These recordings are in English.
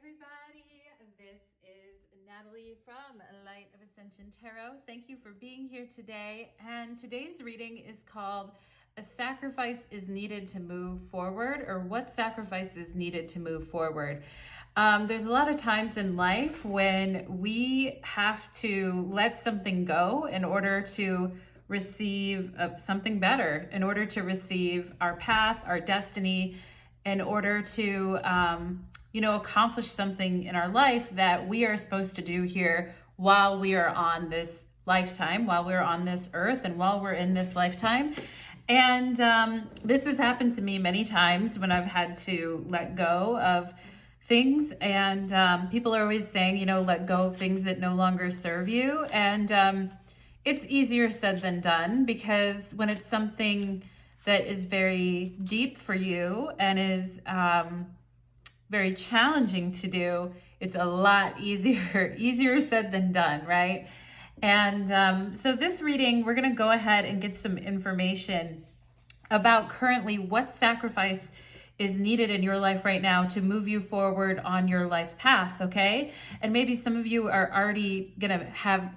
everybody. This is Natalie from Light of Ascension Tarot. Thank you for being here today. And today's reading is called A Sacrifice is Needed to Move Forward, or What Sacrifice is Needed to Move Forward. There's a lot of times in life when we have to let something go in order to receive something better, in order to receive our path, our destiny, in order to accomplish something in our life that we are supposed to do here while we are on this lifetime, while we're on this earth, and while we're in this lifetime. And this has happened to me many times when I've had to let go of things. And people are always saying, let go of things that no longer serve you. And it's easier said than done, because when it's something that is very deep for you and is very challenging to do, it's a lot easier said than done, right? And so this reading, we're going to go ahead and get some information about currently what sacrifice is needed in your life right now to move you forward on your life path, okay? And maybe some of you are already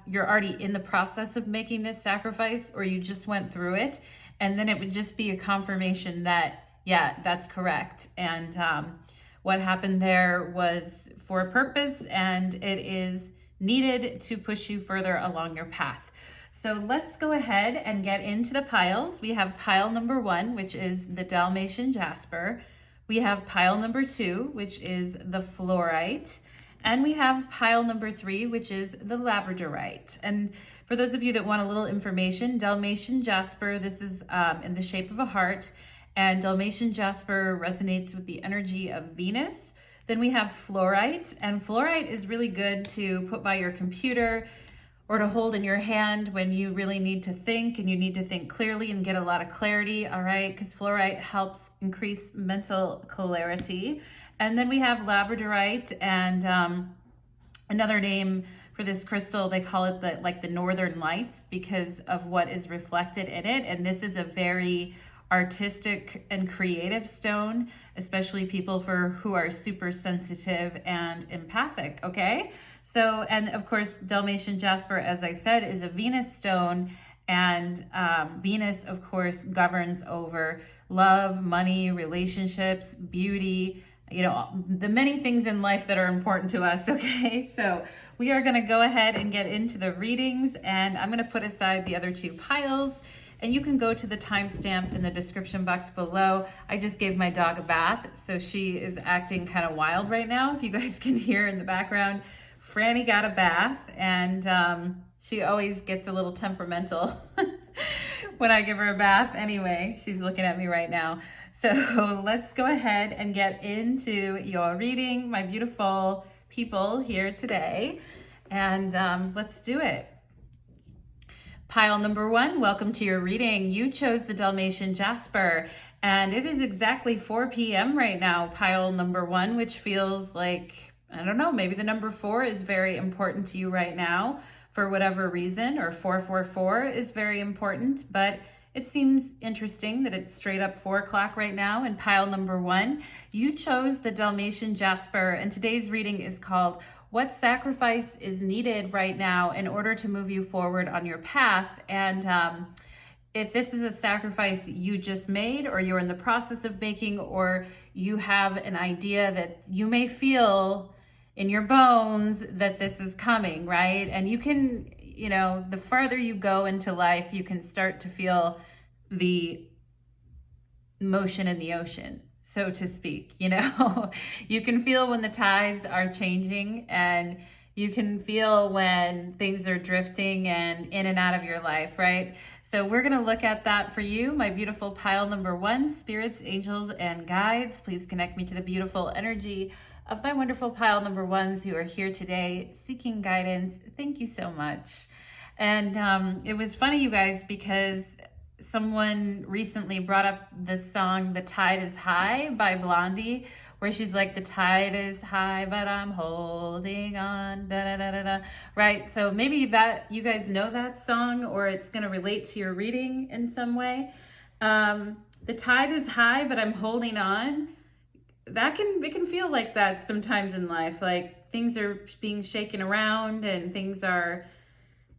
you're already in the process of making this sacrifice, or you just went through it, and then it would just be a confirmation that, yeah, that's correct. And what happened there was for a purpose, and it is needed to push you further along your path. So let's go ahead and get into the piles. We have pile number 1, which is the Dalmatian Jasper. We have pile number 2, which is the Fluorite. And we have pile number 3, which is the Labradorite. And for those of you that want a little information, Dalmatian Jasper, this is in the shape of a heart. And Dalmatian Jasper resonates with the energy of Venus. Then we have Fluorite, and Fluorite is really good to put by your computer or to hold in your hand when you really need to think, and you need to think clearly and get a lot of clarity, all right? Because Fluorite helps increase mental clarity. And then we have Labradorite, and another name for this crystal, they call it the Northern Lights, because of what is reflected in it. And this is a very artistic and creative stone, especially people who are super sensitive and empathic, okay? So, and of course, Dalmatian Jasper, as I said, is a Venus stone, and Venus, of course, governs over love, money, relationships, beauty, the many things in life that are important to us, okay? So we are gonna go ahead and get into the readings, and I'm gonna put aside the other 2 piles. And you can go to the timestamp in the description box below. I just gave my dog a bath, so she is acting kind of wild right now. If you guys can hear in the background, Franny got a bath, and she always gets a little temperamental when I give her a bath. Anyway, she's looking at me right now. So let's go ahead and get into your reading, my beautiful people here today. And let's do it. Pile number 1, welcome to your reading. You chose the Dalmatian Jasper, and it is exactly 4 p.m. right now, pile number 1, which feels like, I don't know, maybe the number 4 is very important to you right now for whatever reason, or 444 is very important, but it seems interesting that it's straight up 4 o'clock right now in pile number 1. You chose the Dalmatian Jasper, and today's reading is called What Sacrifice is Needed Right Now in Order to Move You Forward on Your Path. And if this is a sacrifice you just made, or you're in the process of making, or you have an idea that you may feel in your bones that this is coming, right? And you can, the farther you go into life, you can start to feel the motion in the ocean, so to speak. You can feel when the tides are changing, and you can feel when things are drifting and in and out of your life, right? So we're going to look at that for you, my beautiful pile number 1, spirits, angels, and guides. Please connect me to the beautiful energy of my wonderful pile number 1s who are here today seeking guidance. Thank you so much. And it was funny, you guys, because someone recently brought up the song The Tide is High by Blondie, where she's like, the tide is high, but I'm holding on, da da da da da. Right? So maybe that you guys know that song, or it's going to relate to your reading in some way. The tide is high, but I'm holding on. it can feel like that sometimes in life. Like things are being shaken around and things are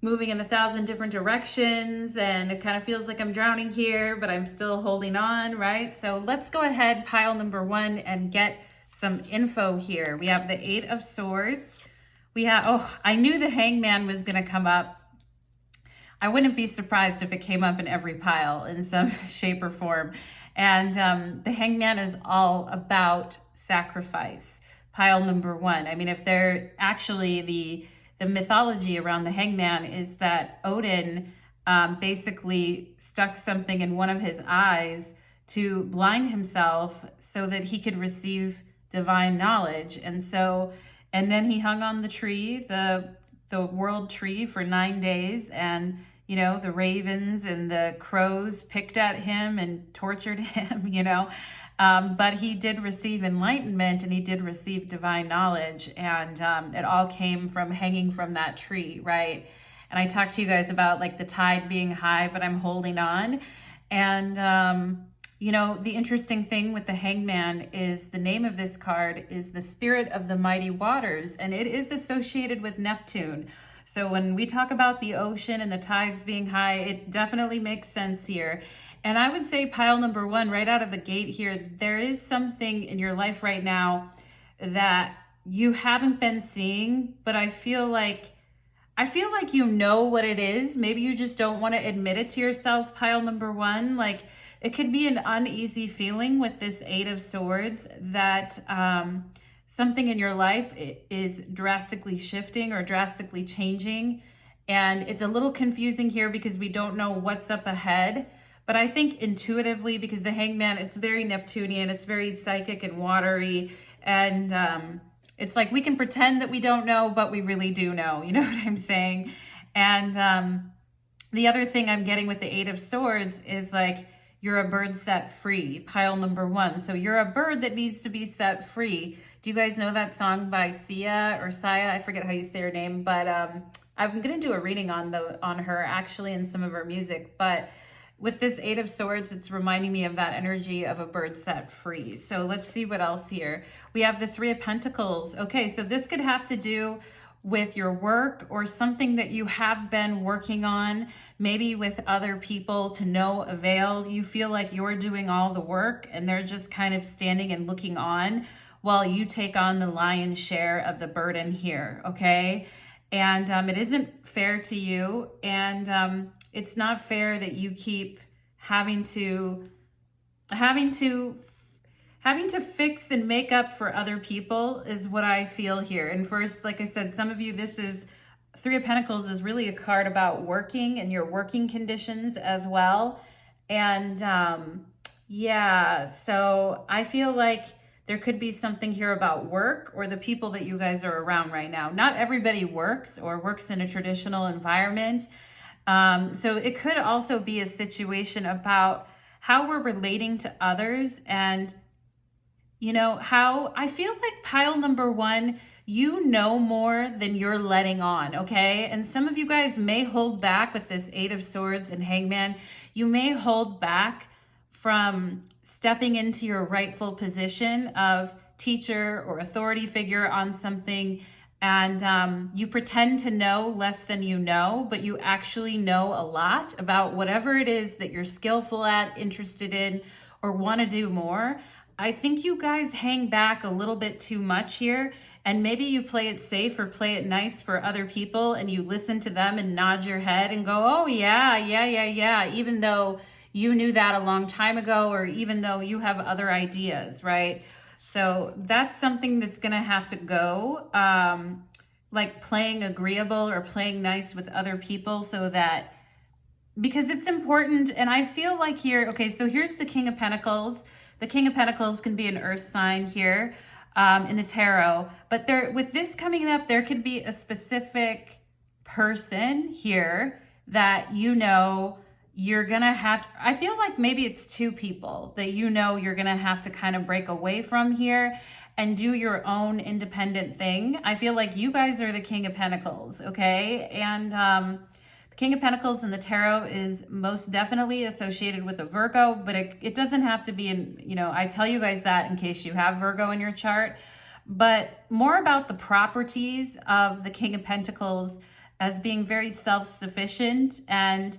moving in 1,000 different directions, and it kind of feels like I'm drowning here, but I'm still holding on, right? So let's go ahead, pile number 1, and get some info here. We have the 8 of Swords. We have, oh, I knew the Hangman was going to come up. I wouldn't be surprised if it came up in every pile in some shape or form. And the Hangman is all about sacrifice. Pile number 1. I mean, if they're actually the mythology around the Hangman is that Odin basically stuck something in one of his eyes to blind himself so that he could receive divine knowledge. And then he hung on the tree, the world tree, for 9 days, and the ravens and the crows picked at him and tortured him, but he did receive enlightenment and he did receive divine knowledge, and it all came from hanging from that tree, right? And I talked to you guys about like the tide being high, but I'm holding on. And the interesting thing with the Hangman is the name of this card is the Spirit of the Mighty Waters, and it is associated with Neptune. So when we talk about the ocean and the tides being high, it definitely makes sense here. And I would say pile number 1, right out of the gate here, there is something in your life right now that you haven't been seeing, but I feel like you know what it is. Maybe you just don't want to admit it to yourself, pile number 1. Like it could be an uneasy feeling with this 8 of Swords that something in your life is drastically shifting or drastically changing. And it's a little confusing here because we don't know what's up ahead. But I think intuitively, because the Hangman, it's very Neptunian, it's very psychic and watery. And it's like we can pretend that we don't know, but we really do know. You know what I'm saying? And the other thing I'm getting with the 8 of Swords is like, you're a bird set free, pile number 1. So you're a bird that needs to be set free. Do you guys know that song by Sia or Saya? I forget how you say her name, but I'm going to do a reading on her actually in some of her music. But with this 8 of Swords, it's reminding me of that energy of a bird set free. So let's see what else here. We have the 3 of Pentacles. Okay, so this could have to do with your work or something that you have been working on, maybe with other people to no avail. You feel like you're doing all the work and they're just kind of standing and looking on while you take on the lion's share of the burden here, okay? And it isn't fair to you, and it's not fair that you keep having to fix and make up for other people is what I feel here. And first, like I said, some of you, this is 3 of Pentacles is really a card about working and your working conditions as well. And yeah, so I feel like there could be something here about work or the people that you guys are around right now. Not everybody works or works in a traditional environment. So it could also be a situation about how we're relating to others, and how I feel like pile number 1, you know more than you're letting on, okay? And some of you guys may hold back with this 8 of Swords and Hangman. You may hold back from stepping into your rightful position of teacher or authority figure on something, and you pretend to know less than you know, but you actually know a lot about whatever it is that you're skillful at, interested in, or want to do more. I think you guys hang back a little bit too much here, and maybe you play it safe or play it nice for other people, and you listen to them and nod your head and go, oh yeah, even though you knew that a long time ago, or even though you have other ideas, right? So that's something that's gonna have to go, like playing agreeable or playing nice with other people, so that, because it's important. And I feel like here, okay, so here's the King of Pentacles. The King of Pentacles can be an earth sign here in the tarot, but there, with this coming up, there could be a specific person here that you're gonna have to, I feel like maybe it's 2 people that you're gonna have to kind of break away from here and do your own independent thing. I feel like you guys are the King of Pentacles, okay? And King of Pentacles in the tarot is most definitely associated with a Virgo, but it doesn't have to be in, you know, I tell you guys that in case you have Virgo in your chart, but more about the properties of the King of Pentacles as being very self-sufficient and,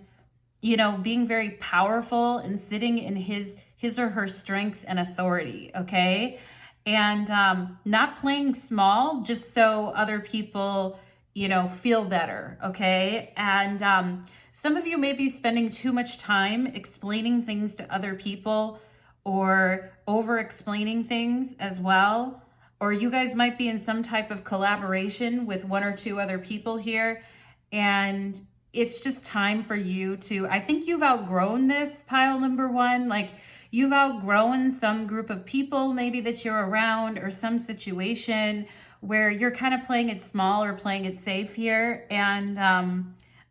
you know, being very powerful and sitting in his or her strengths and authority, okay? And not playing small just so other people, you know, feel better, okay? And some of you may be spending too much time explaining things to other people or over-explaining things as well. Or you guys might be in some type of collaboration with one or two other people here. And it's just time for you to, I think you've outgrown this, pile number one. Like, you've outgrown some group of people maybe that you're around, or some situation where you're kind of playing it small or playing it safe here. And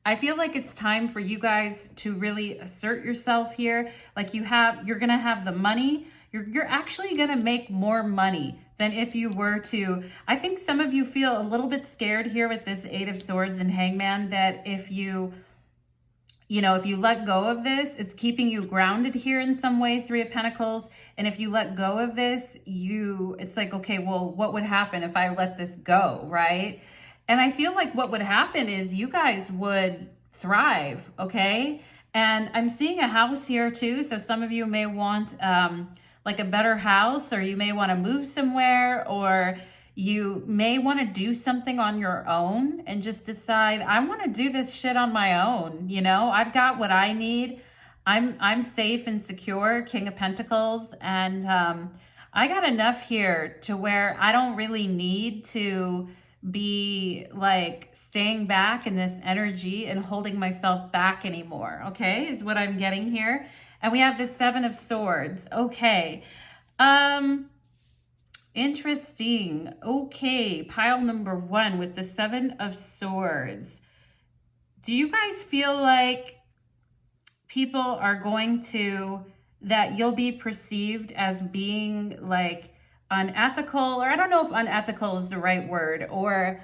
I feel like it's time for you guys to really assert yourself here. Like, you're gonna have the money. You're actually gonna make more money than if you were to. I think some of you feel a little bit scared here with this Eight of Swords and Hangman, that if you let go of this, it's keeping you grounded here in some way, Three of Pentacles. And if you let go of this, it's like, okay, well, what would happen if I let this go, right? And I feel like what would happen is you guys would thrive, okay? And I'm seeing a house here too. So some of you may want like a better house, or you may want to move somewhere, or you may want to do something on your own and just decide, I want to do this shit on my own. You know, I've got what I need. I'm safe and secure, King of Pentacles. And I got enough here to where I don't really need to be like staying back in this energy and holding myself back anymore. Okay, is what I'm getting here. And we have the Seven of Swords. Okay. Interesting. Okay. Pile number one with the Seven of Swords. Do you guys feel like people are going to, that you'll be perceived as being like unethical, or I don't know if unethical is the right word, or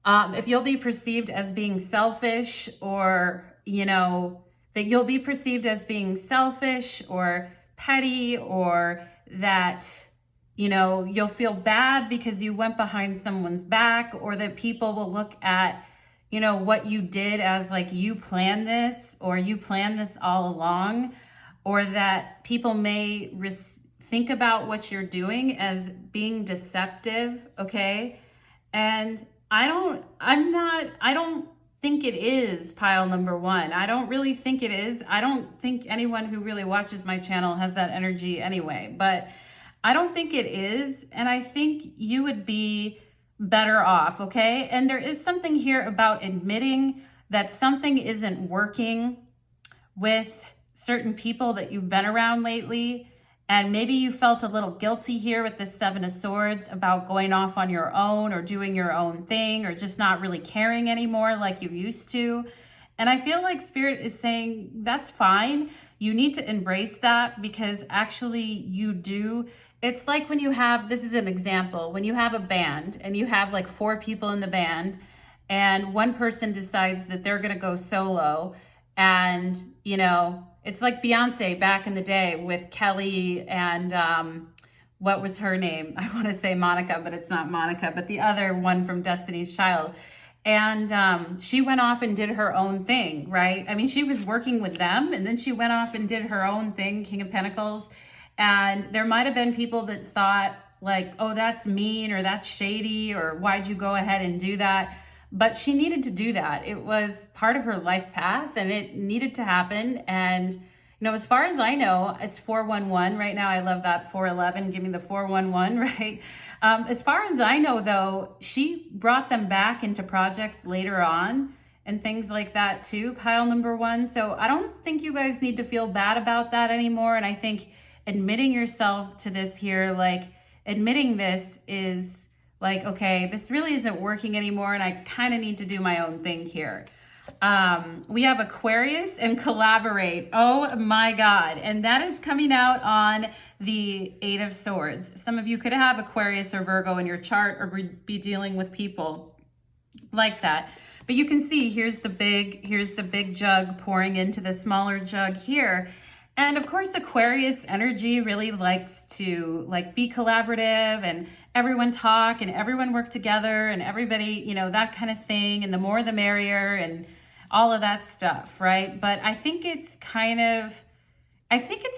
if you'll be perceived as being selfish, or, you know, that you'll be perceived as being selfish or petty, or that, you know, you'll feel bad because you went behind someone's back, or that people will look at, you know, what you did as like, you planned this, or you planned this all along, or that people may think about what you're doing as being deceptive, okay? And I don't think it is, pile number one. I don't really think it is. I don't think anyone who really watches my channel has that energy anyway, but I don't think it is. And I think you would be better off, okay? And there is something here about admitting that something isn't working with certain people that you've been around lately. And maybe you felt a little guilty here with the Seven of Swords about going off on your own, or doing your own thing, or just not really caring anymore like you used to. And I feel like Spirit is saying, that's fine. You need to embrace that, because actually you do. It's like when you have, this is an example, when you have a band and you have like 4 people in the band, and one person decides that they're going to go solo, and, you know, it's like Beyonce back in the day with Kelly and what was her name? I want to say Monica, but it's not Monica, but the other one from Destiny's Child. And she went off and did her own thing, right? I mean, she was working with them, and then she went off and did her own thing, King of Pentacles. And there might have been people that thought like, oh, that's mean, or that's shady, or why'd you go ahead and do that? But she needed to do that. It was part of her life path, and it needed to happen. And, you know, as far as I know, it's 411 right now. I love that 411. Give me the 411, right? As far as I know, though, she brought them back into projects later on and things like that too, pile number one. So I don't think you guys need to feel bad about that anymore. And I think admitting yourself to this here, like admitting this is like, okay, this really isn't working anymore, and I kind of need to do my own thing here. We have Aquarius and collaborate. Oh my God. And that is coming out on the Eight of Swords. Some of you could have Aquarius or Virgo in your chart, or be dealing with people like that. But you can see here's the big jug pouring into the smaller jug here. And of course, Aquarius energy really likes to like be collaborative and everyone talk and everyone work together and everybody, you know, that kind of thing. And the more the merrier and all of that stuff, right? But I think it's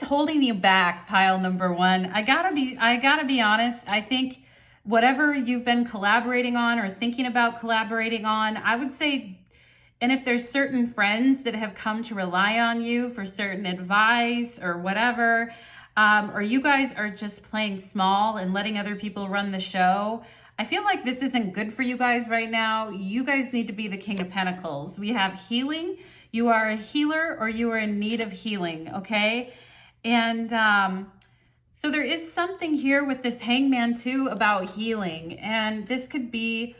holding you back, pile number one. I gotta be honest. I think whatever you've been collaborating on or thinking about collaborating on, I would say, and if there's certain friends that have come to rely on you for certain advice or whatever, or you guys are just playing small and letting other people run the show, I feel like this isn't good for you guys right now. You guys need to be the King of Pentacles. We have healing. You are a healer or you are in need of healing, okay? And so there is something here with this Hangman too about healing. And this could be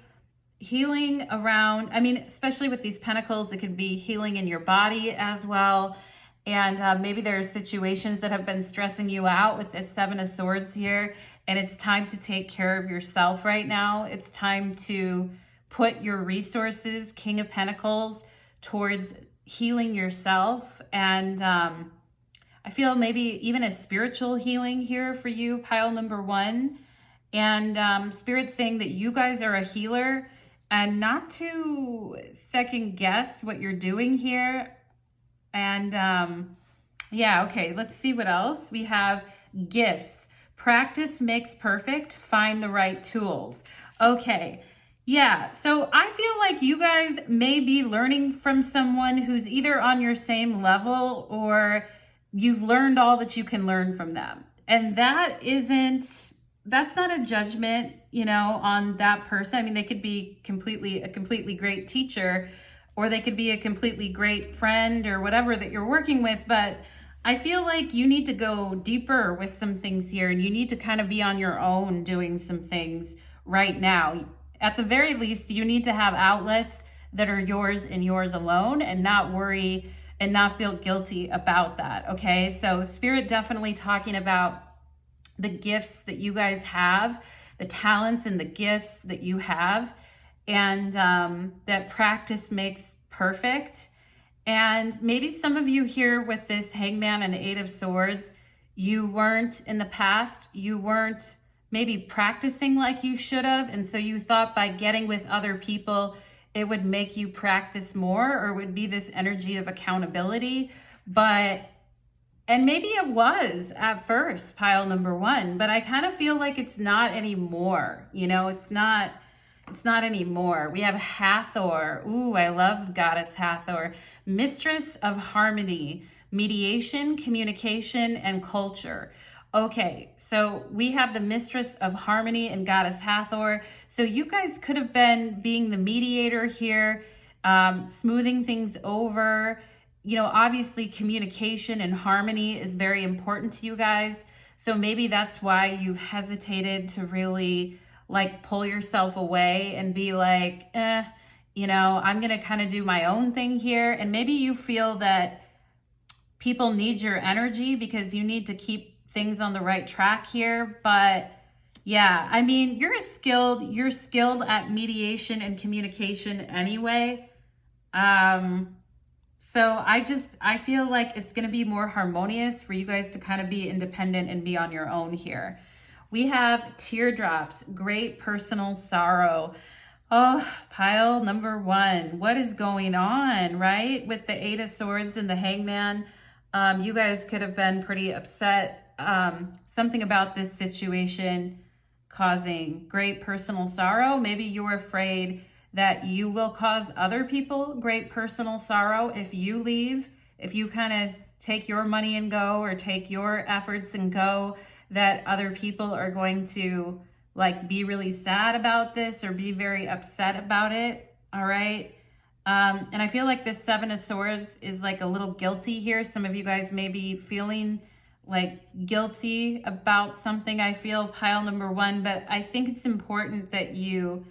healing around, I mean, especially with these pentacles, it could be healing in your body as well. And maybe there are situations that have been stressing you out with this Seven of Swords here. And it's time to take care of yourself right now. It's time to put your resources, King of Pentacles, towards healing yourself. And I feel maybe even a spiritual healing here for you, pile number one. And Spirit's saying that you guys are a healer and not to second guess what you're doing here. And yeah, okay, let's see what else. We have gifts. Practice makes perfect. Find the right tools. Okay. Yeah, so I feel like you guys may be learning from someone who's either on your same level or you've learned all that you can learn from them. And that's not a judgment, you know, on that person. I mean, they could be a completely great teacher, or they could be a completely great friend or whatever that you're working with. But I feel like you need to go deeper with some things here, and you need to kind of be on your own doing some things right now. At the very least, you need to have outlets that are yours and yours alone, and not worry and not feel guilty about that, okay? So Spirit definitely talking about the gifts that you guys have, the talents and the gifts that you have, and that practice makes perfect. And maybe some of you here with this Hangman and Eight of Swords, you weren't in the past, you weren't maybe practicing like you should have. And so you thought by getting with other people, it would make you practice more, or would be this energy of accountability. And maybe it was at first, pile number one, but I kind of feel like it's not anymore. You know, it's not anymore. We have Hathor. Ooh, I love Goddess Hathor. Mistress of harmony, mediation, communication, and culture. Okay, so we have the Mistress of Harmony and Goddess Hathor. So you guys could have been being the mediator here, smoothing things over. You know, obviously communication and harmony is very important to you guys. So maybe that's why you've hesitated to really like pull yourself away and be like, you know, I'm going to kind of do my own thing here. And maybe you feel that people need your energy because you need to keep things on the right track here. But yeah, I mean, you're skilled at mediation and communication anyway. So I feel like it's going to be more harmonious for you guys to kind of be independent and be on your own here. We have teardrops, great personal sorrow. Oh, pile number one, what is going on, right? With the Eight of Swords and the Hangman, you guys could have been pretty upset. Something about this situation causing great personal sorrow. Maybe you're afraid that you will cause other people great personal sorrow if you leave, if you kind of take your money and go, or take your efforts and go, that other people are going to like be really sad about this or be very upset about it. All right. And I feel like this Seven of Swords is like a little guilty here. Some of you guys may be feeling like guilty about something. I feel pile number one, but I think it's important that you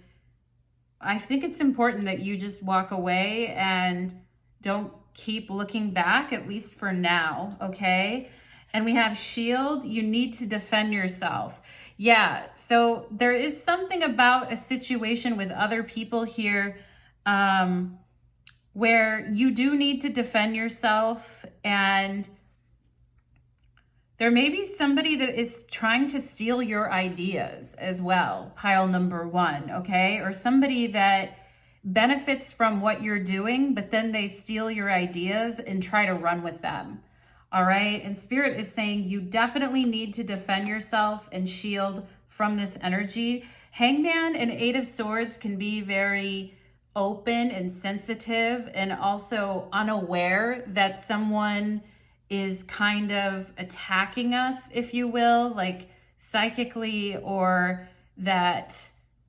just walk away and don't keep looking back, at least for now, okay? And we have shield. You need to defend yourself. Yeah, so there is something about a situation with other people here where you do need to defend yourself, and there may be somebody that is trying to steal your ideas as well, pile number one, okay? Or somebody that benefits from what you're doing, but then they steal your ideas and try to run with them, all right? And Spirit is saying you definitely need to defend yourself and shield from this energy. Hangman and Eight of Swords can be very open and sensitive and also unaware that someone is kind of attacking us, if you will, like psychically, or that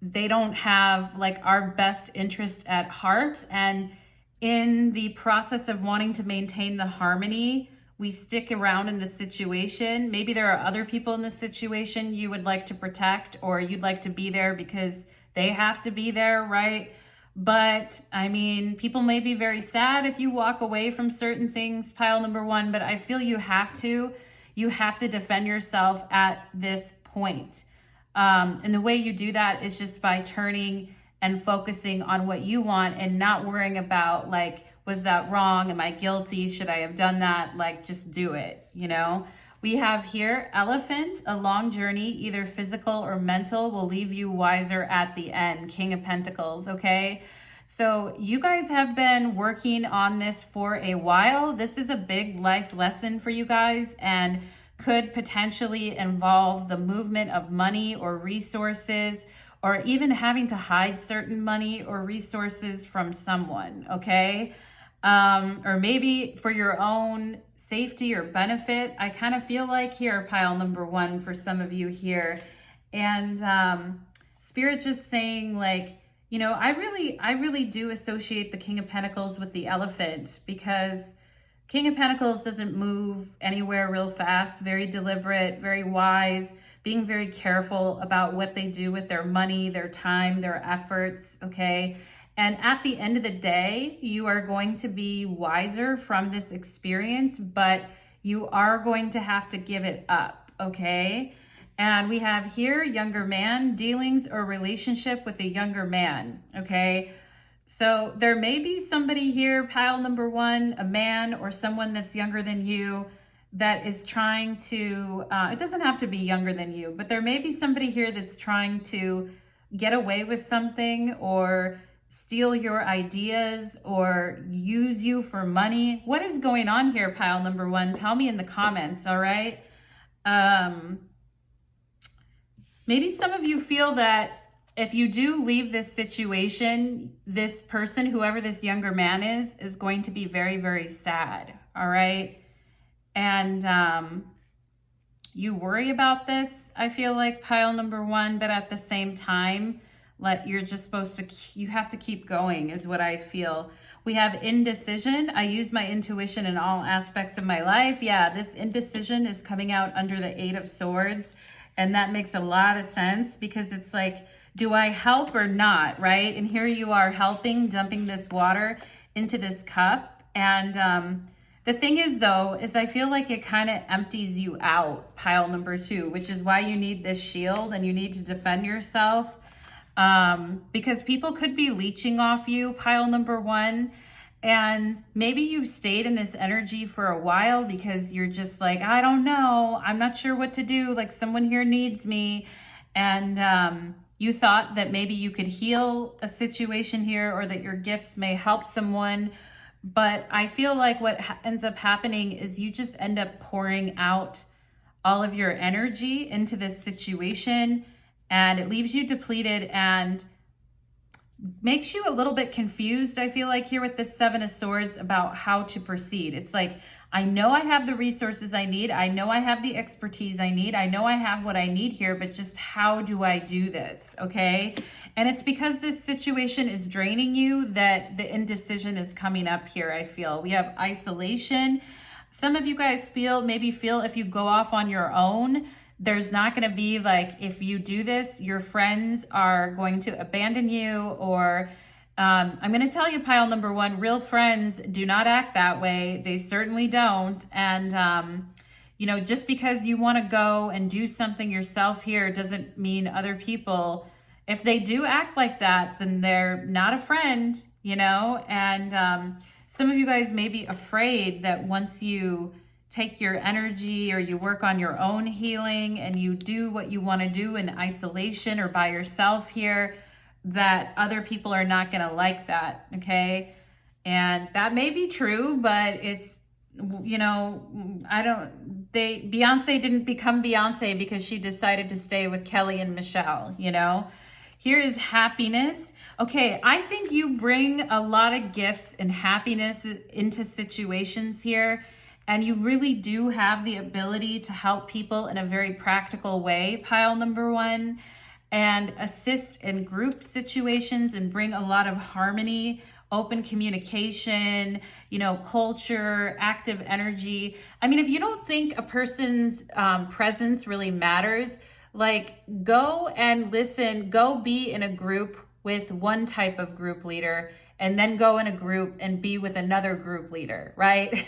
they don't have like our best interest at heart. And in the process of wanting to maintain the harmony, we stick around in the situation. Maybe there are other people in the situation you would like to protect, or you'd like to be there because they have to be there, right? But I mean, people may be very sad if you walk away from certain things, pile number one, but I feel you have to defend yourself at this point. And the way you do that is just by turning and focusing on what you want and not worrying about like, was that wrong? Am I guilty? Should I have done that? Like, just do it, you know? We have here, Elephant, a long journey, either physical or mental, will leave you wiser at the end. King of Pentacles, okay? So you guys have been working on this for a while. This is a big life lesson for you guys and could potentially involve the movement of money or resources, or even having to hide certain money or resources from someone, okay? Or maybe for your own safety or benefit. I kind of feel like here, pile number one, for some of you here. And Spirit just saying like, you know, I really do associate the King of Pentacles with the elephant, because King of Pentacles doesn't move anywhere real fast, very deliberate, very wise, being very careful about what they do with their money, their time, their efforts, okay? And at the end of the day, you are going to be wiser from this experience, but you are going to have to give it up, okay? And we have here, younger man, dealings or relationship with a younger man, okay? So there may be somebody here, pile number one, a man or someone that's younger than you that is trying to, it doesn't have to be younger than you, but there may be somebody here that's trying to get away with something or steal your ideas or use you for money. What is going on here, pile number one? Tell me in the comments, all right? Maybe some of you feel that if you do leave this situation, this person, whoever this younger man is going to be very, very sad, all right? And you worry about this, I feel like, pile number one, but at the same time, you're just supposed to, you have to keep going is what I feel. We have indecision. I use my intuition in all aspects of my life. Yeah, this indecision is coming out under the Eight of Swords. And that makes a lot of sense, because it's like, do I help or not, right? And here you are helping, dumping this water into this cup. And the thing is, though, is I feel like it kind of empties you out, pile number two, which is why you need this shield and you need to defend yourself. Because people could be leeching off you, pile number one, and maybe you've stayed in this energy for a while because you're just like, I don't know, I'm not sure what to do, like someone here needs me, and you thought that maybe you could heal a situation here, or that your gifts may help someone, but I feel like what ends up happening is you just end up pouring out all of your energy into this situation, and it leaves you depleted and makes you a little bit confused, I feel like, here with the Seven of Swords about how to proceed. It's like, I know I have the resources I need. I know I have the expertise I need. I know I have what I need here, but just how do I do this, okay? And it's because this situation is draining you that the indecision is coming up here, I feel. We have isolation. Some of you guys maybe feel if you go off on your own, there's not going to be like, if you do this, your friends are going to abandon you, or I'm going to tell you, pile number one, real friends do not act that way. They certainly don't. And you know, just because you want to go and do something yourself here doesn't mean other people, if they do act like that, then they're not a friend, you know. And some of you guys may be afraid that once you take your energy or you work on your own healing and you do what you want to do in isolation or by yourself here, that other people are not going to like that, okay? And that may be true, but it's, you know, Beyonce didn't become Beyonce because she decided to stay with Kelly and Michelle, you know? Here is happiness. Okay, I think you bring a lot of gifts and happiness into situations here, and you really do have the ability to help people in a very practical way, pile number one, and assist in group situations and bring a lot of harmony, open communication, you know, culture, active energy. I mean, if you don't think a person's presence really matters, like, go and listen, go be in a group with one type of group leader, and then go in a group and be with another group leader, right?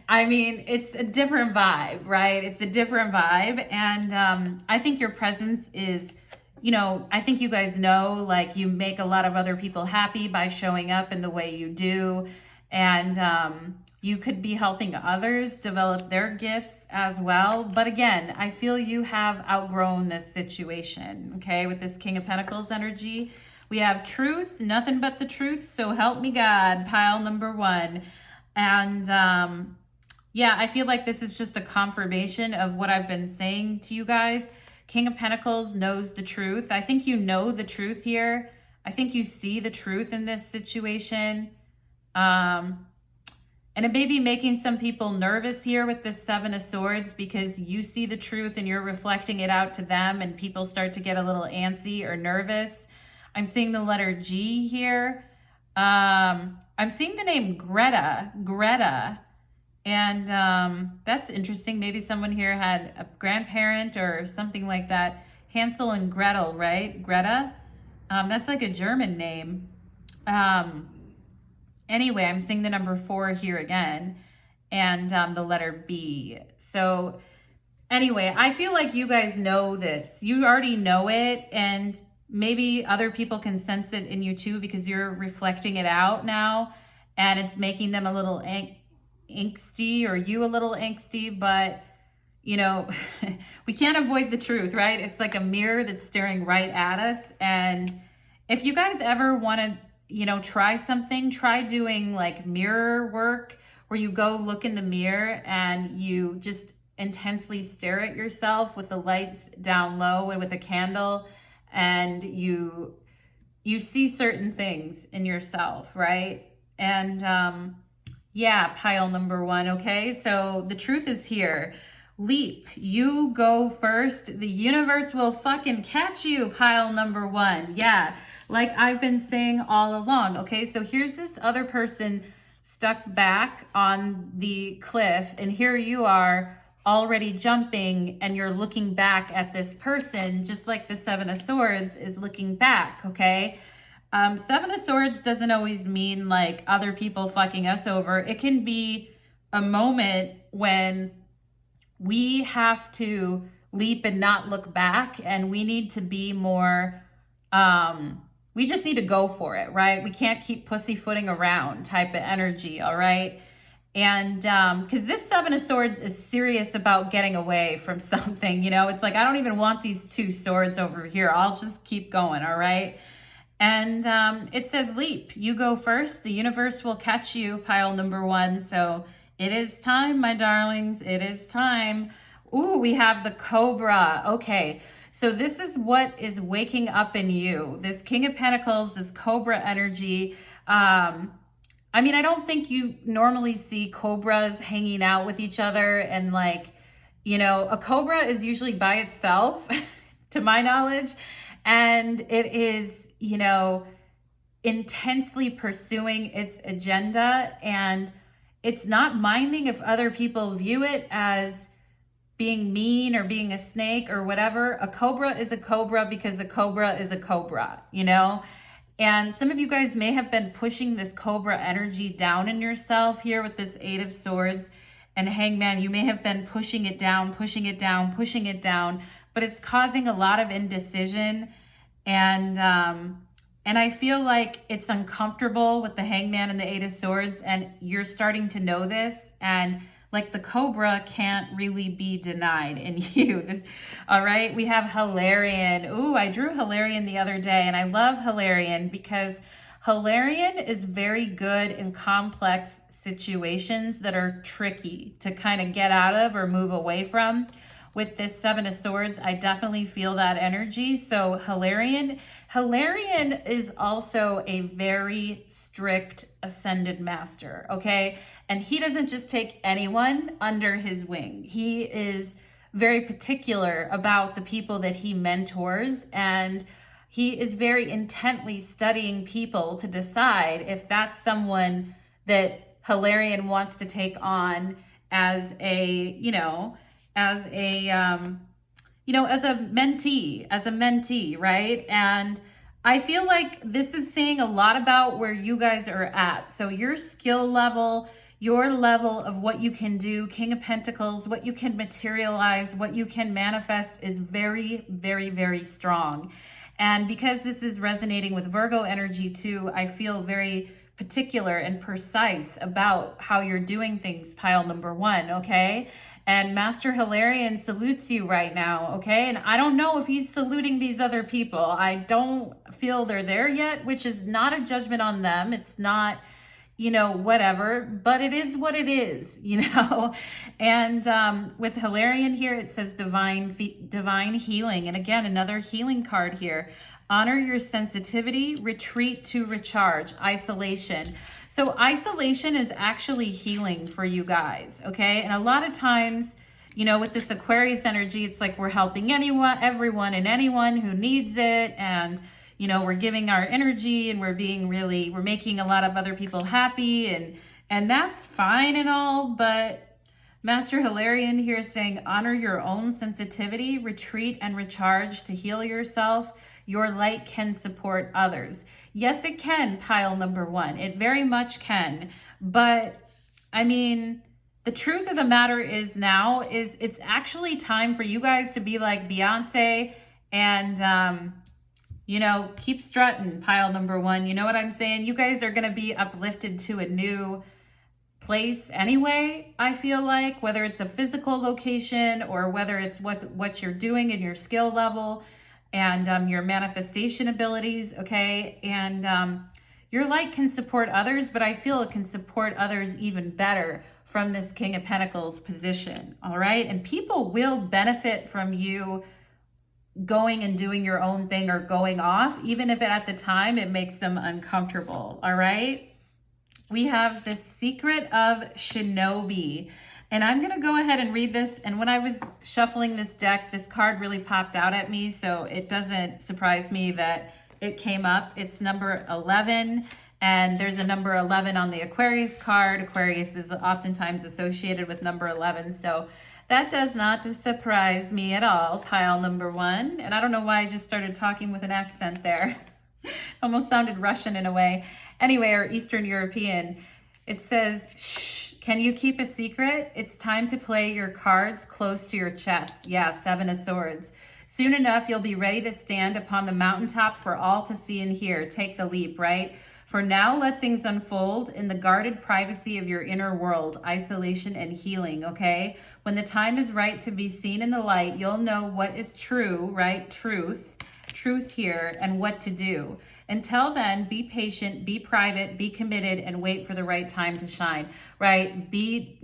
I mean, it's a different vibe, right? It's a different vibe. And I think your presence is, you know, I think you guys know, like, you make a lot of other people happy by showing up in the way you do. And you could be helping others develop their gifts as well. But again, I feel you have outgrown this situation, okay, with this King of Pentacles energy. We have truth, nothing but the truth. So help me God, pile number one. And yeah, I feel like this is just a confirmation of what I've been saying to you guys. King of Pentacles knows the truth. I think you know the truth here. I think you see the truth in this situation. And it may be making some people nervous here with this Seven of Swords because you see the truth and you're reflecting it out to them, and people start to get a little antsy or nervous. I'm seeing the letter G here. I'm seeing the name Greta. And that's interesting. Maybe someone here had a grandparent or something like that. Hansel and Gretel, right? Greta. That's like a German name. Anyway, I'm seeing the number 4 here again, and the letter B. So anyway, I feel like you guys know this. You already know it, and maybe other people can sense it in you too because you're reflecting it out now, and it's making them a little angsty, or you a little angsty. But you know, we can't avoid the truth, right? It's like a mirror that's staring right at us. And if you guys ever want to, you know, try something, try doing like mirror work where you go look in the mirror and you just intensely stare at yourself with the lights down low and with a candle, and you see certain things in yourself, right? And yeah, pile number one, okay? So the truth is here. Leap, you go first. The universe will fucking catch you, pile number one. Yeah, like I've been saying all along, okay? So here's this other person stuck back on the cliff, and here you are already jumping, and you're looking back at this person, just like the Seven of Swords is looking back, okay? Seven of Swords doesn't always mean like other people fucking us over. It can be a moment when we have to leap and not look back, and we need to be more, we just need to go for it, right? We can't keep pussyfooting around type of energy, all right? And because this Seven of Swords is serious about getting away from something, you know? It's like, I don't even want these two swords over here. I'll just keep going, all right? And it says leap. You go first. The universe will catch you, pile number one. So it is time, my darlings. It is time. Ooh, we have the Cobra. Okay, so this is what is waking up in you. This King of Pentacles, this Cobra energy. I mean, I don't think you normally see cobras hanging out with each other, and like, you know, a cobra is usually by itself, to my knowledge, and it is, you know, intensely pursuing its agenda, and it's not minding if other people view it as being mean or being a snake or whatever. A cobra is a cobra because a cobra is a cobra, you know? And some of you guys may have been pushing this Cobra energy down in yourself here with this Eight of Swords. And Hangman, you may have been pushing it down, pushing it down, pushing it down, but it's causing a lot of indecision. And I feel like it's uncomfortable with the Hangman and the Eight of Swords, and you're starting to know this, and like the Cobra can't really be denied in you. All right, we have Hilarion. Ooh, I drew Hilarion the other day, and I love Hilarion because Hilarion is very good in complex situations that are tricky to kind of get out of or move away from. With this Seven of Swords, I definitely feel that energy. So Hilarion is also a very strict ascended master, okay? And he doesn't just take anyone under his wing. He is very particular about the people that he mentors, and he is very intently studying people to decide if that's someone that Hilarion wants to take on as a, as a mentee, right? And I feel like this is saying a lot about where you guys are at. So your skill level, your level of what you can do, King of Pentacles, what you can materialize, what you can manifest is very, very, very strong. And because this is resonating with Virgo energy too, I feel very particular and precise about how you're doing things, pile number one, okay? And Master Hilarion salutes you right now, okay? And I don't know if he's saluting these other people. I don't feel they're there yet, which is not a judgment on them. It's not, whatever, but it is what it is, And with Hilarion here, it says divine healing. And again, another healing card here. Honor your sensitivity, retreat to recharge, isolation. So isolation is actually healing for you guys, okay? And a lot of times, with this Aquarius energy, it's like we're helping everyone and anyone who needs it. And, we're giving our energy and we're making a lot of other people happy. And that's fine and all, but Master Hilarion here is saying, honor your own sensitivity, retreat and recharge to heal yourself. Your light can support others. Yes, it can, pile number one. It very much can. But, the truth of the matter is now is it's actually time for you guys to be like Beyonce and, keep strutting, pile number one. You know what I'm saying? You guys are going to be uplifted to a new place anyway, I feel like, whether it's a physical location or whether it's what you're doing in your skill level and your manifestation abilities, okay? And your light can support others, but I feel it can support others even better from this King of Pentacles position, all right? And people will benefit from you going and doing your own thing or going off, even if at the time it makes them uncomfortable, all right? We have the Secret of Shinobi. And I'm going to go ahead and read this. And when I was shuffling this deck, this card really popped out at me. So it doesn't surprise me that it came up. It's number 11. And there's a number 11 on the Aquarius card. Aquarius is oftentimes associated with number 11. So that does not surprise me at all, pile number one. And I don't know why I just started talking with an accent there. Almost sounded Russian in a way. Anyway, or Eastern European. It says, shh, can you keep a secret? It's time to play your cards close to your chest. Yeah, Seven of Swords. Soon enough, you'll be ready to stand upon the mountaintop for all to see and hear. Take the leap, right? For now, let things unfold in the guarded privacy of your inner world, isolation and healing, okay? When the time is right to be seen in the light, you'll know what is true, right? Truth here, and what to do. Until then, be patient, be private, be committed, and wait for the right time to shine, right? Be,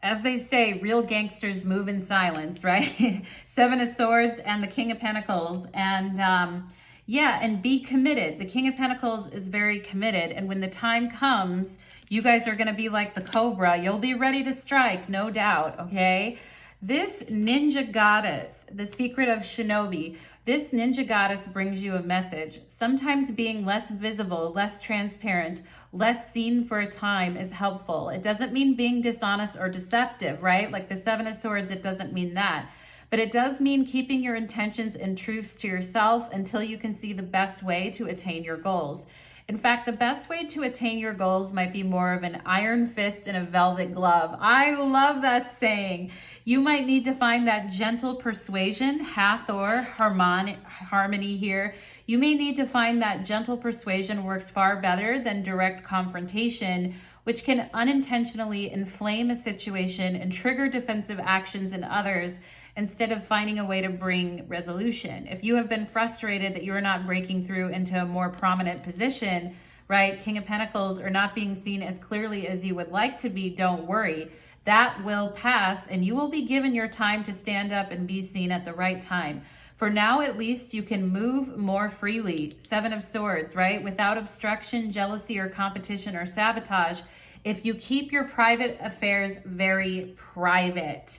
as they say, real gangsters move in silence, right? Seven of Swords and the King of Pentacles. And and be committed. The King of Pentacles is very committed. And when the time comes, you guys are going to be like the Cobra. You'll be ready to strike, no doubt, okay? This ninja goddess, the Secret of Shinobi, this ninja goddess brings you a message. Sometimes being less visible, less transparent, less seen for a time is helpful. It doesn't mean being dishonest or deceptive, right? Like the Seven of Swords, it doesn't mean that. But it does mean keeping your intentions and truths to yourself until you can see the best way to attain your goals. In fact, the best way to attain your goals might be more of an iron fist and a velvet glove. I love that saying. You might need to find that gentle persuasion, Hathor, harmony here. You may need to find that gentle persuasion works far better than direct confrontation, which can unintentionally inflame a situation and trigger defensive actions in others instead of finding a way to bring resolution. If you have been frustrated that you are not breaking through into a more prominent position, right, King of Pentacles, or not being seen as clearly as you would like to be, don't worry. That will pass, and you will be given your time to stand up and be seen at the right time. For now, at least, you can move more freely. Seven of Swords, right? Without obstruction, jealousy, or competition or sabotage, if you keep your private affairs very private.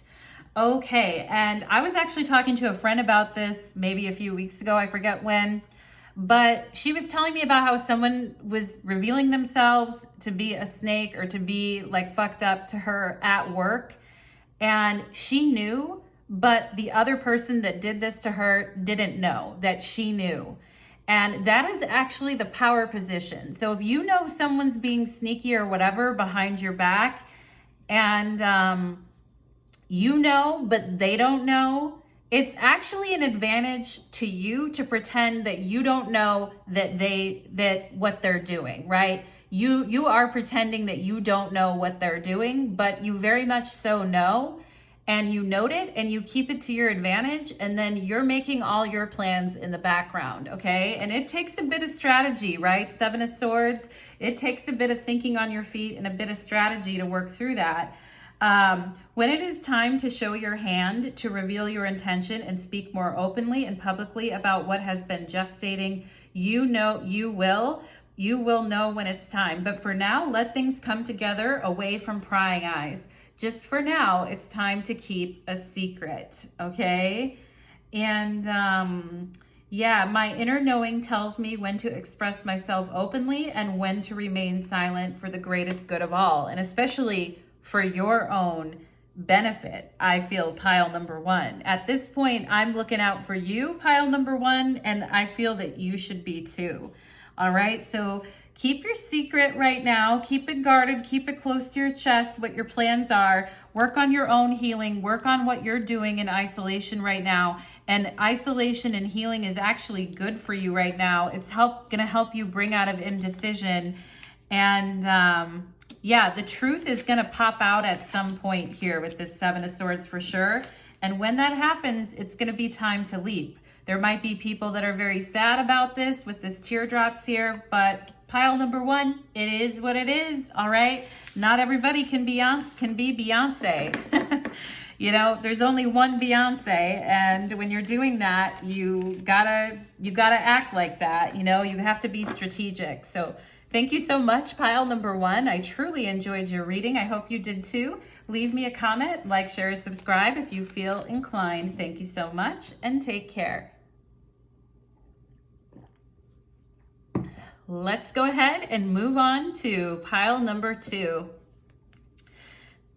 Okay, and I was actually talking to a friend about this maybe a few weeks ago, I forget when, but she was telling me about how someone was revealing themselves to be a snake or to be like fucked up to her at work, and she knew, but the other person that did this to her didn't know that she knew. And that is actually the power position. So if you know someone's being sneaky or whatever behind your back, and you know, but they don't know, it's actually an advantage to you to pretend that you don't know that what they're doing, right? You are pretending that you don't know what they're doing, but you very much so know, and you note it and you keep it to your advantage, and then you're making all your plans in the background, okay? And it takes a bit of strategy, right? Seven of Swords, it takes a bit of thinking on your feet and a bit of strategy to work through that. When it is time to show your hand, to reveal your intention and speak more openly and publicly about what has been gestating, you will know when it's time. But for now, let things come together away from prying eyes. Just for now, it's time to keep a secret, okay? And yeah, my inner knowing tells me when to express myself openly and when to remain silent for the greatest good of all, and especially for your own benefit. I feel pile number one. At this point, I'm looking out for you, pile number one, and I feel that you should be too. All right, so keep your secret right now. Keep it guarded. Keep it close to your chest, what your plans are. Work on your own healing. Work on what you're doing in isolation right now. And isolation and healing is actually good for you right now. It's gonna help you bring out of indecision. And yeah, the truth is gonna pop out at some point here with this Seven of Swords for sure. And when that happens, it's gonna be time to leap. There might be people that are very sad about this with this teardrops here, but pile number one, it is what it is, all right? Not everybody can be Beyonce. You know, there's only one Beyonce, and when you're doing that, you gotta act like that, you know? You have to be strategic. So thank you so much, pile number one. I truly enjoyed your reading. I hope you did too. Leave me a comment, like, share, subscribe if you feel inclined. Thank you so much, and take care. Let's go ahead and move on to pile number two.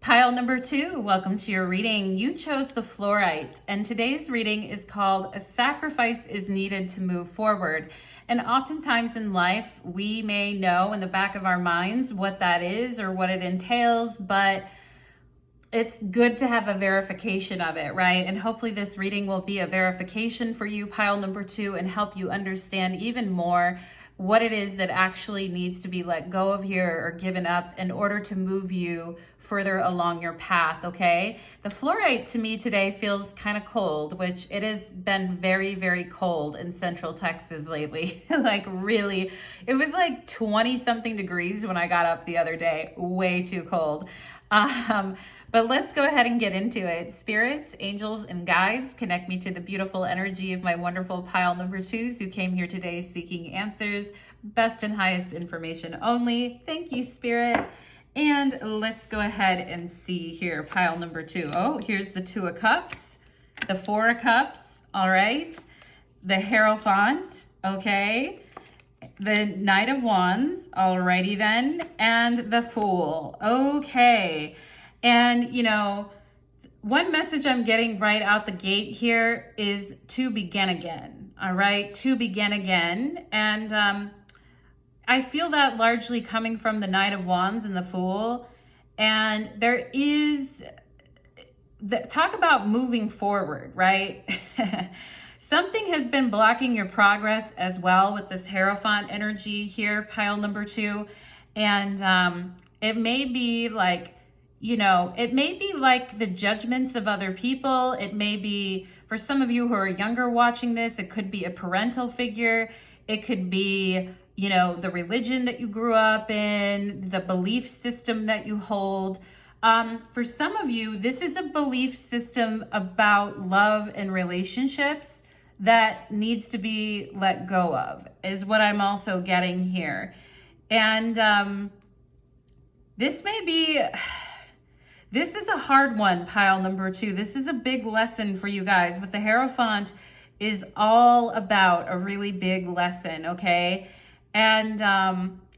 Pile number two, welcome to your reading. You chose the Fluorite, and today's reading is called A Sacrifice is Needed to Move Forward. And oftentimes in life, we may know in the back of our minds what that is or what it entails, but it's good to have a verification of it, right? And hopefully this reading will be a verification for you, pile number two, and help you understand even more what it is that actually needs to be let go of here or given up in order to move you further along your path, okay? The Fluorite to me today feels kind of cold, which it has been very, very cold in Central Texas lately. Like really, it was like 20 something degrees when I got up the other day, way too cold. But let's go ahead and get into it. Spirits, angels, and guides, connect me to the beautiful energy of my wonderful pile number twos who came here today seeking answers, best and highest information only. Thank you, Spirit. And let's go ahead and see here, pile number two. Oh, here's the Two of Cups, the Four of Cups, all right, the Hierophant, okay, the Knight of Wands, alrighty then, and the Fool, okay. And, you know, one message I'm getting right out the gate here is to begin again, all right? To begin again. And I feel that largely coming from the Knight of Wands and the Fool. And there is, talk about moving forward, right? Something has been blocking your progress as well with this Hierophant energy here, pile number 2. And it may be like, you know, it may be like the judgments of other people. It may be, for some of you who are younger watching this, it could be a parental figure. It could be, you know, the religion that you grew up in, the belief system that you hold. For some of you, this is a belief system about love and relationships that needs to be let go of, is what I'm also getting here. And this is a hard one, pile number 2. This is a big lesson for you guys. But the Hierophant is all about a really big lesson, okay? And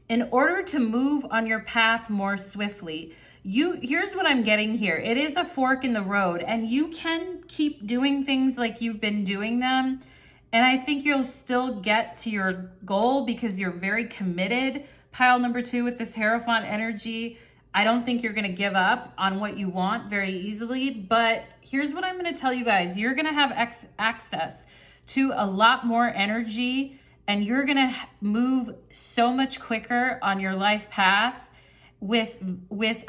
in order to move on your path more swiftly, here's what I'm getting here. It is a fork in the road, and you can keep doing things like you've been doing them. And I think you'll still get to your goal because you're very committed. Pile number 2 with this Hierophant energy. I don't think you're going to give up on what you want very easily. But here's what I'm going to tell you guys. You're going to have access to a lot more energy, and you're going to move so much quicker on your life path with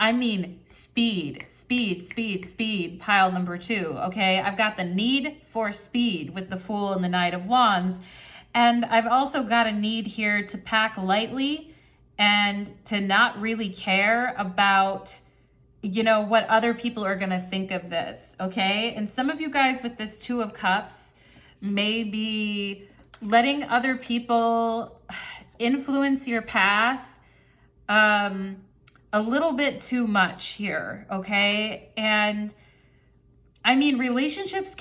I mean speed, pile number 2, okay? I've got the need for speed with the Fool and the Knight of Wands, and I've also got a need here to pack lightly and to not really care about, you know, what other people are going to think of this, okay? And some of you guys with this 2 of Cups may be letting other people influence your path a little bit too much here, okay? And I mean, relationships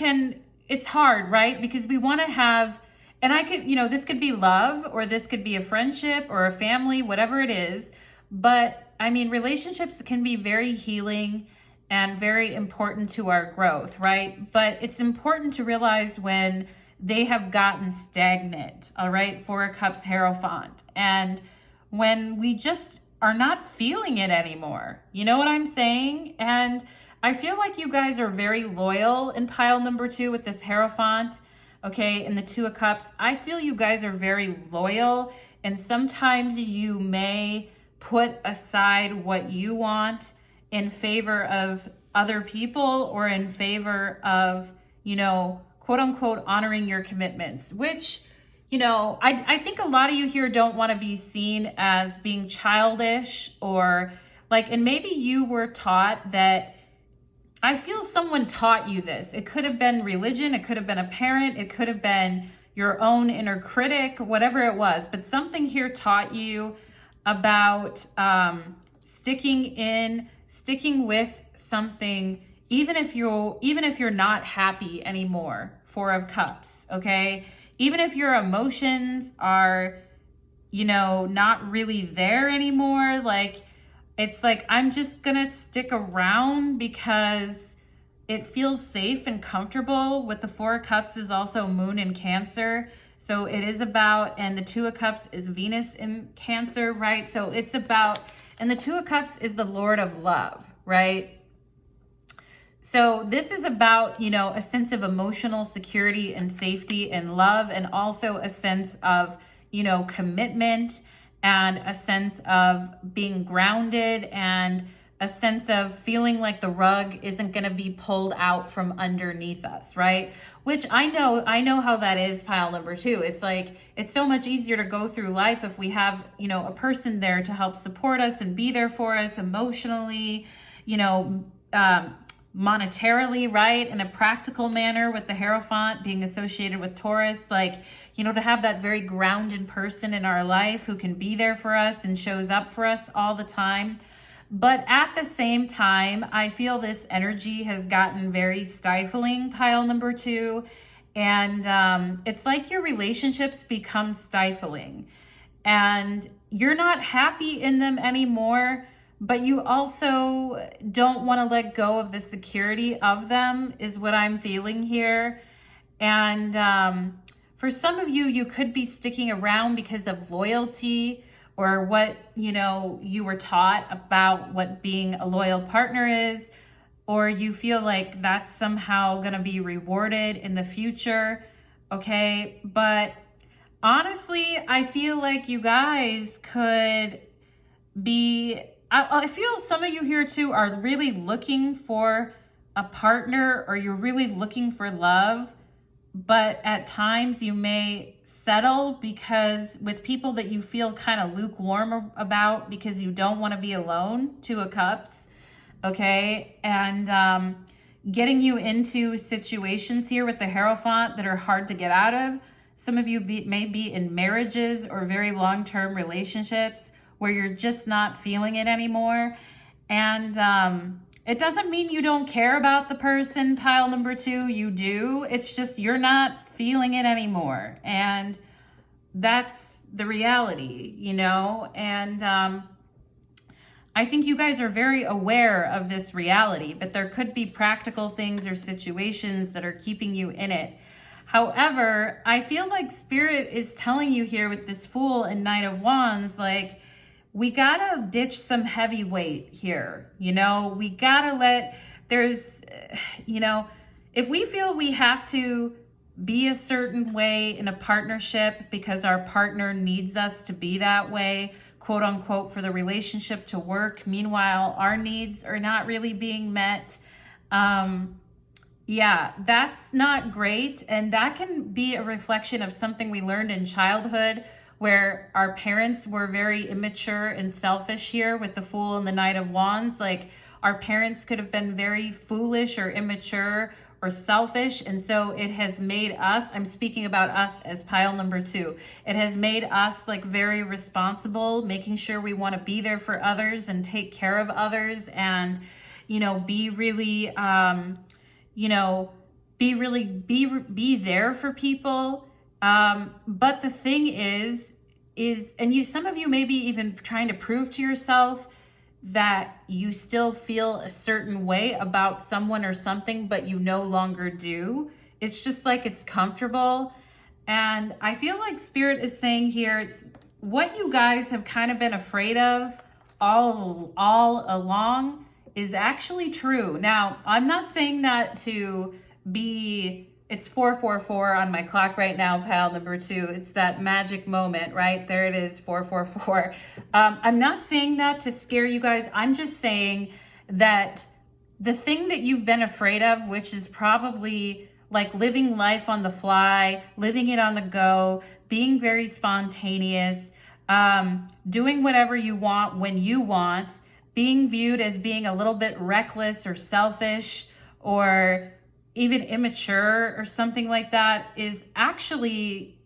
it's hard, right? Because we want to have, and I could, you know, this could be love, or this could be a friendship or a family, whatever it is. But I mean, relationships can be very healing and very important to our growth, right? But it's important to realize when they have gotten stagnant, all right? 4 of Cups, Hierophant. And when we just are not feeling it anymore. You know what I'm saying? And I feel like you guys are very loyal in pile number 2 with this Hierophant, okay, and the 2 of Cups. I feel you guys are very loyal, and sometimes you may put aside what you want in favor of other people, or in favor of, you know, quote unquote, honoring your commitments, which, you know, I think a lot of you here don't want to be seen as being childish, or like, and maybe you were taught that, I feel someone taught you this. It could have been religion, it could have been a parent, it could have been your own inner critic, whatever it was, but something here taught you about sticking with something, even if you're not happy anymore. 4 of Cups, okay? Even if your emotions are, you know, not really there anymore, like, it's like, I'm just gonna stick around because it feels safe and comfortable. With the 4 of Cups is also Moon in Cancer. So it is about, and the 2 of Cups is Venus in Cancer, right? So it's about, and the 2 of Cups is the Lord of Love, right? So this is about, you know, a sense of emotional security and safety and love, and also a sense of, you know, commitment, and a sense of being grounded, and a sense of feeling like the rug isn't going to be pulled out from underneath us, right? Which I know how that is, pile number 2. It's like, it's so much easier to go through life if we have, you know, a person there to help support us and be there for us emotionally, you know, monetarily, right? In a practical manner, with the Hierophant being associated with Taurus, like, you know, to have that very grounded person in our life who can be there for us and shows up for us all the time. But at the same time, I feel this energy has gotten very stifling, pile number 2. And it's like your relationships become stifling, and you're not happy in them anymore, but you also don't want to let go of the security of them, is what I'm feeling here. And for some of you, you could be sticking around because of loyalty, or what, you know, you were taught about what being a loyal partner is, or you feel like that's somehow going to be rewarded in the future. Okay. But honestly, I feel like you guys could be, I feel some of you here too are really looking for a partner, or you're really looking for love, but at times you may settle because with people that you feel kind of lukewarm about because you don't want to be alone. Two of Cups. Okay. And getting you into situations here with the Hierophant that are hard to get out of. Some of you may be in marriages or very long-term relationships where you're just not feeling it anymore. And it doesn't mean you don't care about the person, pile number 2. You do. It's just you're not feeling it anymore. And that's the reality, you know? And I think you guys are very aware of this reality, but there could be practical things or situations that are keeping you in it. However, I feel like Spirit is telling you here with this Fool and Knight of Wands, like, we gotta ditch some heavy weight here. You know, we gotta you know, if we feel we have to be a certain way in a partnership because our partner needs us to be that way, quote unquote, for the relationship to work, meanwhile, our needs are not really being met. Yeah, that's not great. And that can be a reflection of something we learned in childhood, where our parents were very immature and selfish here with the Fool and the Knight of Wands. Like, our parents could have been very foolish or immature or selfish. And so it has made us, I'm speaking about us as pile number 2. It has made us like very responsible, making sure we want to be there for others and take care of others and, you know, be really, you know, be there for people. But the thing is, and some of you may be even trying to prove to yourself that you still feel a certain way about someone or something, but you no longer do. It's just like it's comfortable. And I feel like Spirit is saying here, it's what you guys have kind of been afraid of all along is actually true. Now, I'm not saying that to be, it's 444 on my clock right now, pile number 2. It's that magic moment, right? There it is, 444. I'm not saying that to scare you guys. I'm just saying that the thing that you've been afraid of, which is probably like living life on the fly, living it on the go, being very spontaneous, doing whatever you want when you want, being viewed as being a little bit reckless or selfish or even immature or something like that, is actually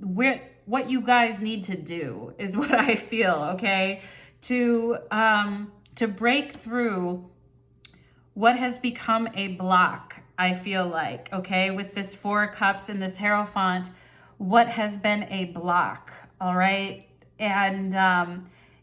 what you guys need to do, is what I feel, okay? To break through what has become a block, I feel like, okay? With this 4 of Cups and this Hierophant, what has been a block, all right? And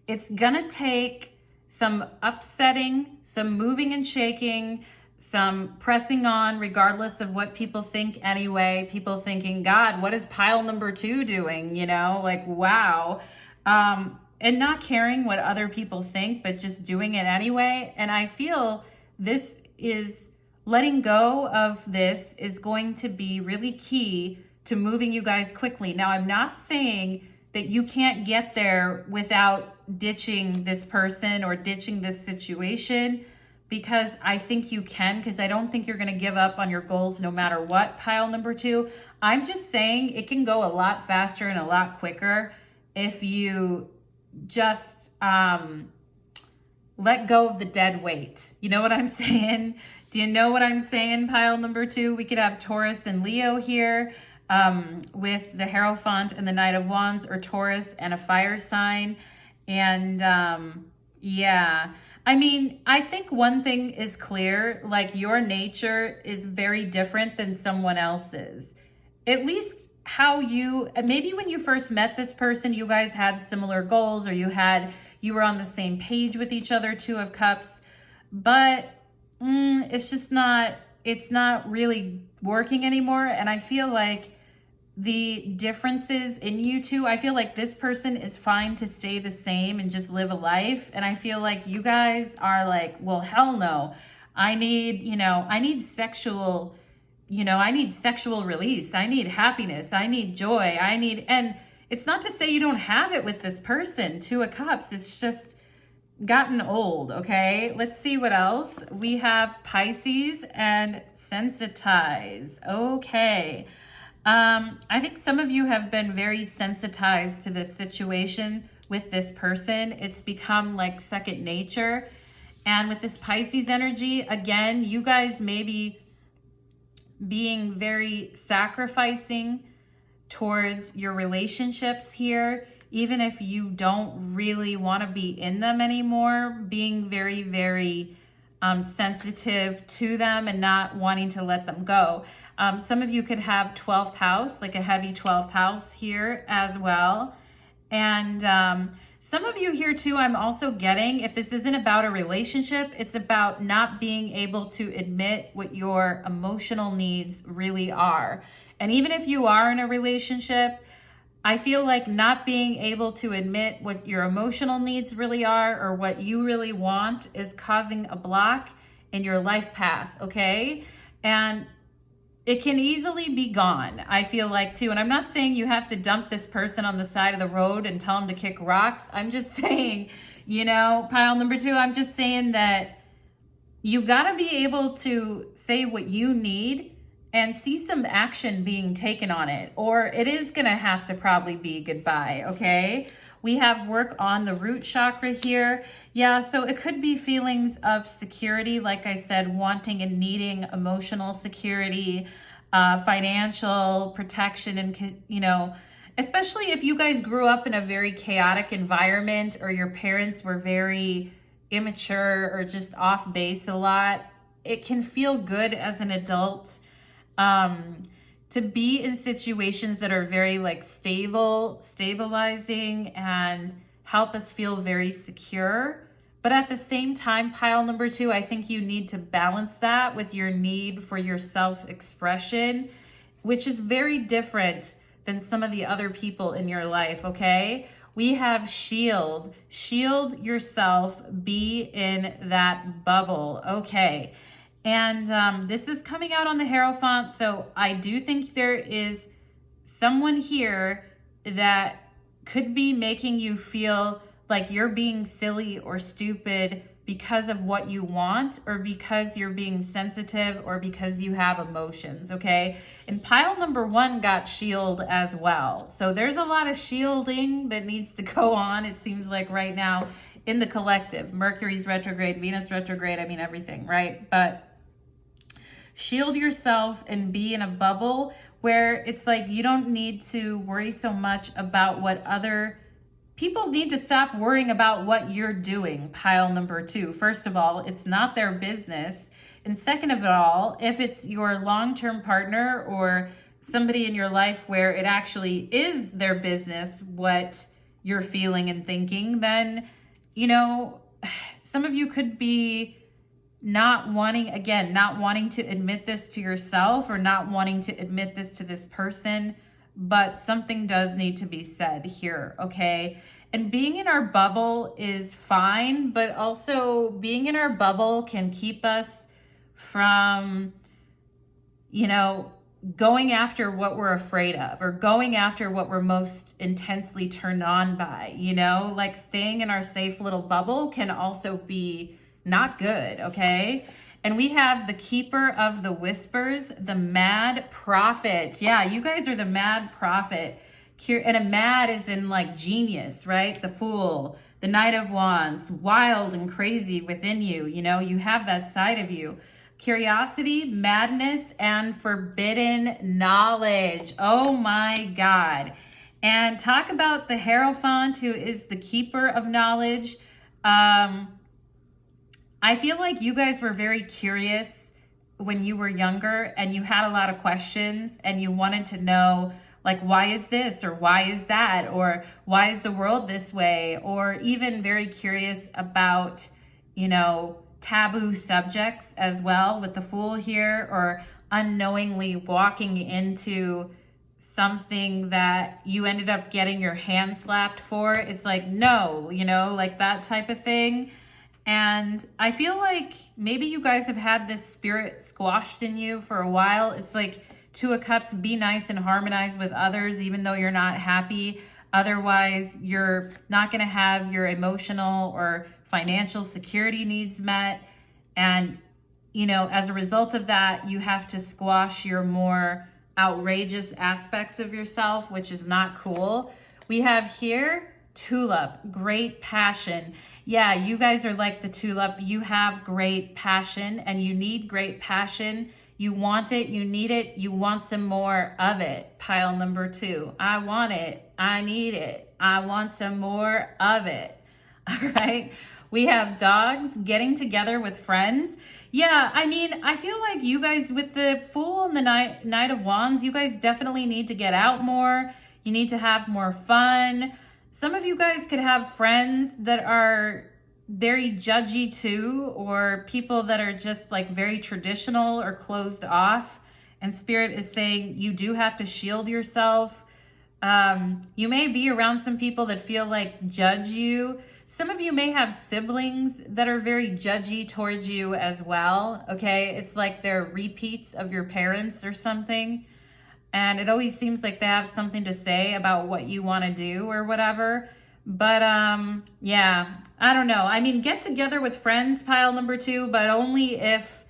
it's gonna take some upsetting, some moving and shaking, some pressing on regardless of what people think anyway. People thinking, God, what is pile number 2 doing? You know, like, wow. And not caring what other people think, but just doing it anyway. And I feel this is, letting go of this is going to be really key to moving you guys quickly. Now, I'm not saying that you can't get there without ditching this person or ditching this situation, because I think you can, because I don't think you're going to give up on your goals no matter what, pile number 2. I'm just saying it can go a lot faster and a lot quicker if you just let go of the dead weight. You know what I'm saying? Do you know what I'm saying, pile number 2? We could have Taurus and Leo here with the Hierophant and the Knight of Wands, or Taurus and a fire sign. And yeah, I mean, I think one thing is clear, like your nature is very different than someone else's. At least how you, maybe when you first met this person, you guys had similar goals, or you were on the same page with each other, 2 of Cups, but it's just not, it's not really working anymore. And I feel like the differences in you two. I feel like this person is fine to stay the same and just live a life. And I feel like you guys are like, well, hell no. I need, I need sexual, I need sexual release. I need happiness. I need joy. And it's not to say you don't have it with this person. Two of Cups. It's just gotten old. Okay. Let's see what else. We have Pisces and Sensitize. Okay. I think some of you have been very sensitized to this situation with this person. It's become like second nature. And with this Pisces energy, again, you guys may be being very sacrificing towards your relationships here, even if you don't really want to be in them anymore, being very, very sensitive to them and not wanting to let them go. Some of you could have 12th house, like a heavy 12th house here as well. And some of you here too, I'm also getting, if this isn't about a relationship, it's about not being able to admit what your emotional needs really are. And even if you are in a relationship, I feel like not being able to admit what your emotional needs really are or what you really want is causing a block in your life path, okay? And it can easily be gone, I feel like too. And I'm not saying you have to dump this person on the side of the road and tell them to kick rocks. I'm just saying, pile number 2, I'm just saying that you gotta be able to say what you need and see some action being taken on it, or it is gonna have to probably be goodbye, okay? We have work on the root chakra here. Yeah, so it could be feelings of security, like I said, wanting and needing emotional security, financial protection, and, especially if you guys grew up in a very chaotic environment or your parents were very immature or just off base a lot, it can feel good as an adult to be in situations that are very like stabilizing and help us feel very secure. But at the same time, pile number 2, I think you need to balance that with your need for your self-expression, which is very different than some of the other people in your life, okay? We have shield yourself, be in that bubble, okay? And this is coming out on the Hierophant, so I do think there is someone here that could be making you feel like you're being silly or stupid because of what you want, or because you're being sensitive, or because you have emotions, okay? And pile number 1 got shield as well. So there's a lot of shielding that needs to go on, it seems like right now in the collective. Mercury's retrograde, Venus retrograde, I mean everything, right? But shield yourself and be in a bubble where it's like you don't need to worry so much about what other people need to stop worrying about what you're doing, pile number 2. First of all, it's not their business. And second of all, if it's your long-term partner or somebody in your life where it actually is their business what you're feeling and thinking, then, some of you could be not wanting to admit this to yourself or not wanting to admit this to this person, but something does need to be said here, okay? And being in our bubble is fine, but also being in our bubble can keep us from, going after what we're afraid of or going after what we're most intensely turned on by, like staying in our safe little bubble can also be not good, okay? And we have the Keeper of the Whispers, the Mad Prophet. Yeah, you guys are the Mad Prophet. And a mad is in like genius, right? The Fool, the Knight of Wands, wild and crazy within you. You have that side of you. Curiosity, madness, and forbidden knowledge. Oh my God. And talk about the Hierophant, who is the keeper of knowledge. I feel like you guys were very curious when you were younger and you had a lot of questions and you wanted to know, like, why is this or why is that or why is the world this way, or even very curious about, taboo subjects as well with the Fool here, or unknowingly walking into something that you ended up getting your hand slapped for. It's like, no, you know, like that type of thing. And I feel like maybe you guys have had this spirit squashed in you for a while. It's like Two of Cups, be nice and harmonize with others, even though you're not happy. Otherwise, you're not going to have your emotional or financial security needs met. And, you know, as a result of that, you have to squash your more outrageous aspects of yourself, which is not cool. We have here Tulip, great passion. Yeah, you guys are like the tulip. You have great passion and you need great passion. You want it, you need it, you want some more of it. Pile number 2. I want it, I need it, I want some more of it. All right. We have dogs, getting together with friends. Yeah, I mean, I feel like you guys with the Fool and the Knight of Wands, you guys definitely need to get out more. You need to have more fun. Some of you guys could have friends that are very judgy too, or people that are just like very traditional or closed off. And Spirit is saying you do have to shield yourself. You may be around some people that feel like judge you. Some of you may have siblings that are very judgy towards you as well. Okay, it's like they're repeats of your parents or something. And it always seems like they have something to say about what you want to do or whatever. But yeah, I don't know. I mean, get together with friends, pile number 2, but only if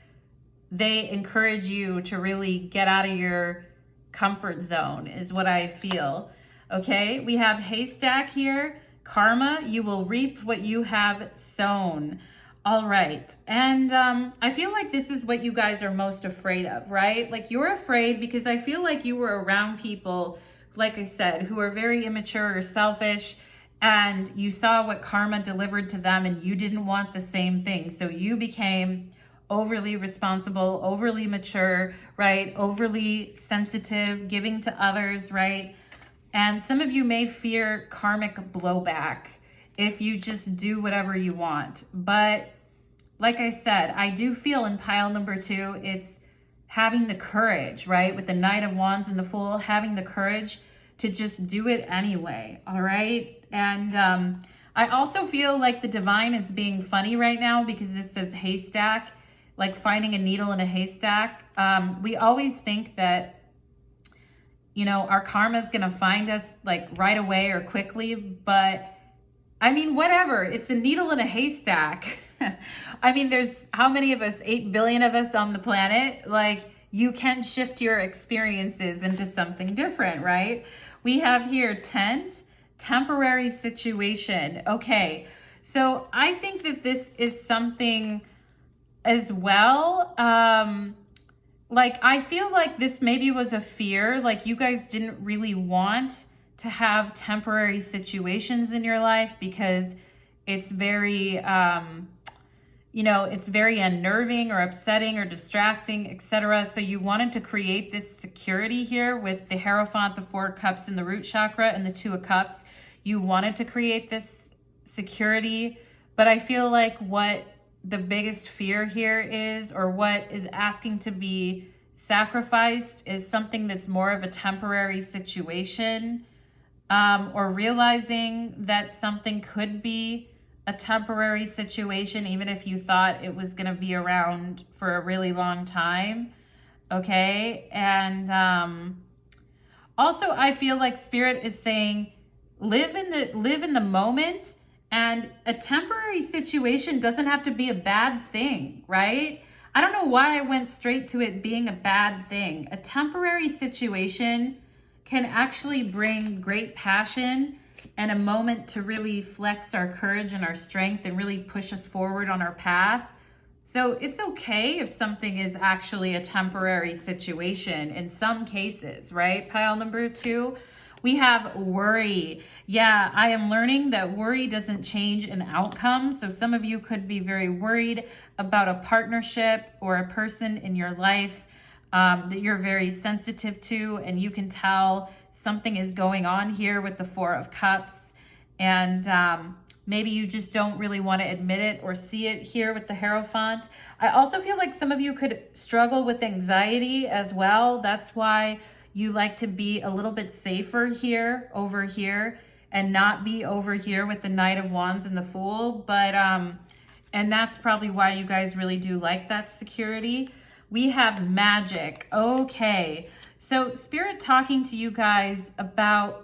they encourage you to really get out of your comfort zone is what I feel. Okay, we have Haystack here. Karma, you will reap what you have sown. All right. And I feel like this is what you guys are most afraid of, right? Like you're afraid because I feel like you were around people, like I said, who are very immature or selfish, and you saw what karma delivered to them and you didn't want the same thing. So you became overly responsible, overly mature, right? Overly sensitive, giving to others, right? And some of you may fear karmic blowback if you just do whatever you want. But like I said, I do feel in pile number 2, it's having the courage, right? With the Knight of Wands and the Fool, having the courage to just do it anyway, all right? And I also feel like the Divine is being funny right now because this says haystack, like finding a needle in a haystack. We always think that, you know, our karma is going to find us like right away or quickly, but I mean, whatever, it's a needle in a haystack. I mean, there's how many of us, 8 billion of us on the planet? Like you can shift your experiences into something different, right? We have here tent, temporary situation. Okay, so I think that this is something as well. Like I feel like this maybe was a fear, like you guys didn't really want to have temporary situations in your life because it's very, you know, it's very unnerving or upsetting or distracting, etc. So you wanted to create this security here with the Hierophant, the 4 Cups, and the root chakra, and the 2 of Cups. You wanted to create this security, but I feel like what the biggest fear here is, or what is asking to be sacrificed, is something that's more of a temporary situation, or realizing that something could be a temporary situation, even if you thought it was going to be around for a really long time. Okay. And also I feel like Spirit is saying, live in the moment, and a temporary situation doesn't have to be a bad thing, right? I don't know why I went straight to it being a bad thing. A temporary situation can actually bring great passion and a moment to really flex our courage and our strength and really push us forward on our path. So it's okay if something is actually a temporary situation in some cases, right? Pile number 2, we have worry. Yeah, I am learning that worry doesn't change an outcome. So some of you could be very worried about a partnership or a person in your life that you're very sensitive to, and you can tell something is going on here with the 4 of Cups, and maybe you just don't really want to admit it or see it here with the Hierophant. I also feel like some of you could struggle with anxiety as well. That's why You like to be a little bit safer here, over here, and not be over here with the Knight of Wands and the Fool. But, and that's probably why you guys really do like that security. We have magic. Okay. So Spirit talking to you guys about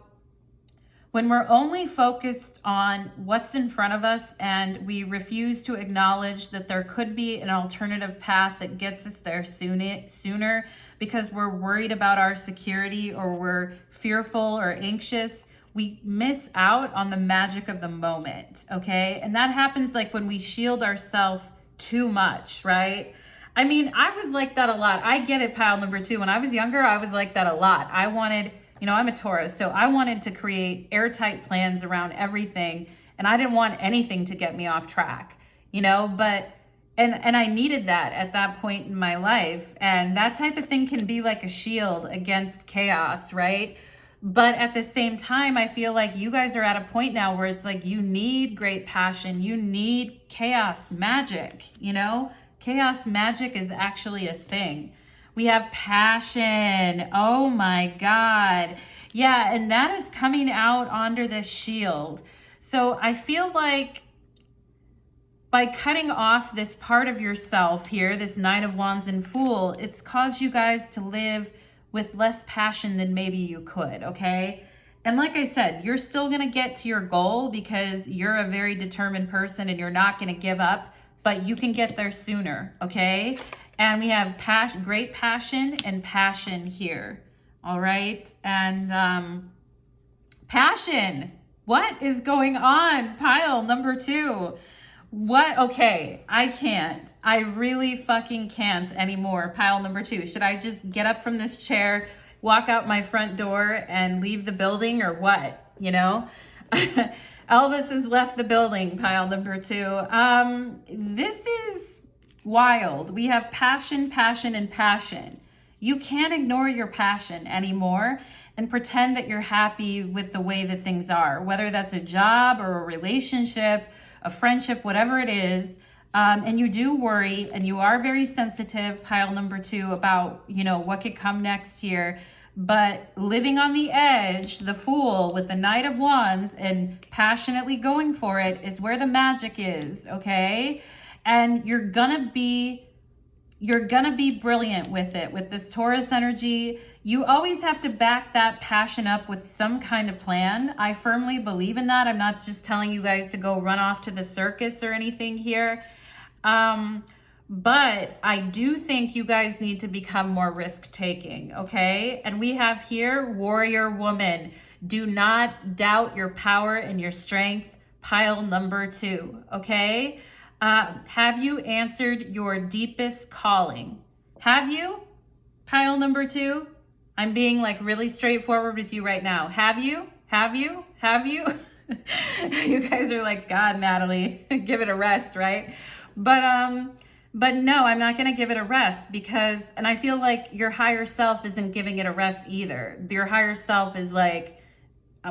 when we're only focused on what's in front of us and we refuse to acknowledge that there could be an alternative path that gets us there sooner because we're worried about our security or we're fearful or anxious, we miss out on the magic of the moment, okay? And that happens like when we shield ourselves too much, right? I mean, I was like that a lot. I get it, pile number 2. When I was younger, I was like that a lot. I wanted, you know, I'm a Taurus, so I wanted to create airtight plans around everything, and I didn't want anything to get me off track, you know, but, and I needed that at that point in my life, and that type of thing can be like a shield against chaos, right? But at the same time, I feel like you guys are at a point now where it's like you need great passion, you need chaos magic, you know? Chaos magic is actually a thing. We have passion. Oh my God. Yeah, and that is coming out under this shield. So I feel like by cutting off this part of yourself here, this Knight of Wands and Fool, it's caused you guys to live with less passion than maybe you could, okay? And like I said, you're still gonna get to your goal because you're a very determined person and you're not gonna give up, but you can get there sooner, okay? And we have great passion and passion here, all right? And passion, what is going on? Pile number 2. What? Okay, I can't. I really fucking can't anymore. Pile number 2. Should I just get up from this chair, walk out my front door and leave the building or what? You know? Elvis has left the building, pile number 2. This is wild. We have passion, passion, and passion. You can't ignore your passion anymore and pretend that you're happy with the way that things are, whether that's a job or a relationship, a friendship, whatever it is. And you do worry and you are very sensitive, pile number 2, about, you know, what could come next here. But living on the edge, the Fool with the Knight of Wands and passionately going for it is where the magic is, okay? And you're gonna be brilliant with it, with this Taurus energy. You always have to back that passion up with some kind of plan. I firmly believe in that. I'm not just telling you guys to go run off to the circus or anything here. But I do think you guys need to become more risk-taking, okay? And we have here, warrior woman. Do not doubt your power and your strength, pile number 2, okay? Have you answered your deepest calling? Have you? Pile number 2? I'm being like really straightforward with you right now. Have you? Have you? Have you? You guys are like, God, Natalie, give it a rest, right? But no, I'm not going to give it a rest because, and I feel like your higher self isn't giving it a rest either. Your higher self is like,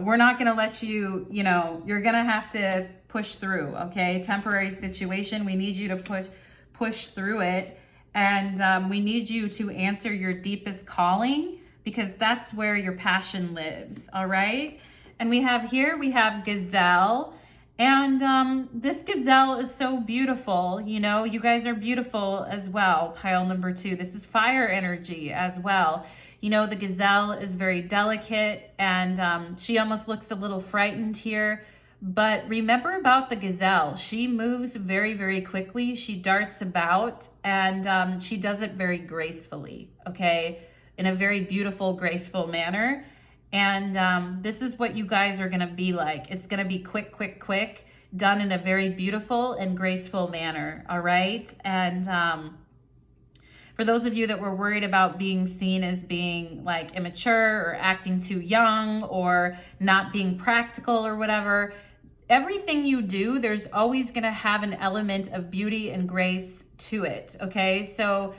we're not going to let you, you know, you're going to have to push through, okay? Temporary situation. We need you to push through it. And we need you to answer your deepest calling because that's where your passion lives, all right? And we have Gazelle. And this gazelle is so beautiful. You know, you guys are beautiful as well, pile number 2. This is fire energy as well. You know, the gazelle is very delicate and she almost looks a little frightened here. But remember about the gazelle, she moves very, very quickly. She darts about and she does it very gracefully, okay? In a very beautiful, graceful manner. And this is what you guys are going to be like. It's going to be quick, quick, quick, done in a very beautiful and graceful manner, all right? And for those of you that were worried about being seen as being like immature or acting too young or not being practical or whatever, everything you do, there's always going to have an element of beauty and grace to it, okay? So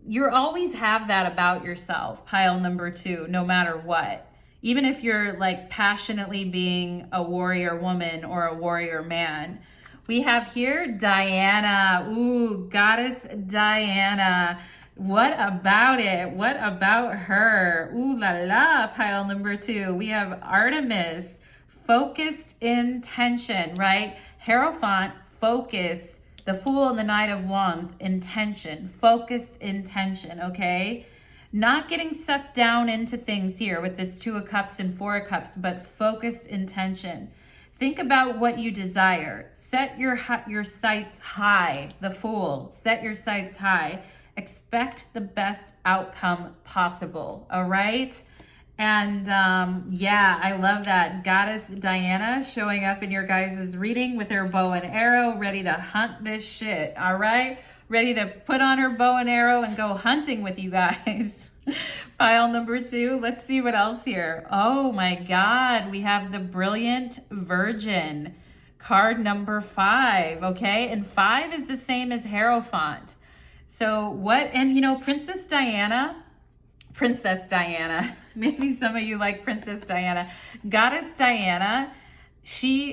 you always have that about yourself, pile number 2, no matter what. Even if you're like passionately being a warrior woman or a warrior man. We have here Diana. Ooh, goddess Diana. What about it? What about her? Ooh la la, pile number 2. We have Artemis, focused intention, right? Hierophant, focus. The Fool and the Knight of Wands, intention, focused intention, okay? Not getting sucked down into things here with this 2 of Cups and 4 of Cups, but focused intention. Think about what you desire. Set your sights high, the Fool. Set your sights high. Expect the best outcome possible, all right? And yeah, I love that. Goddess Diana showing up in your guys' reading with her bow and arrow, ready to hunt this shit, all right? Ready to put on her bow and arrow and go hunting with you guys. Pile number 2, let's see what else here. Oh my God, we have the Brilliant Virgin, card number 5, okay? And 5 is the same as Hierophant. So what, and you know, Princess Diana, maybe some of you like Princess Diana, Goddess Diana,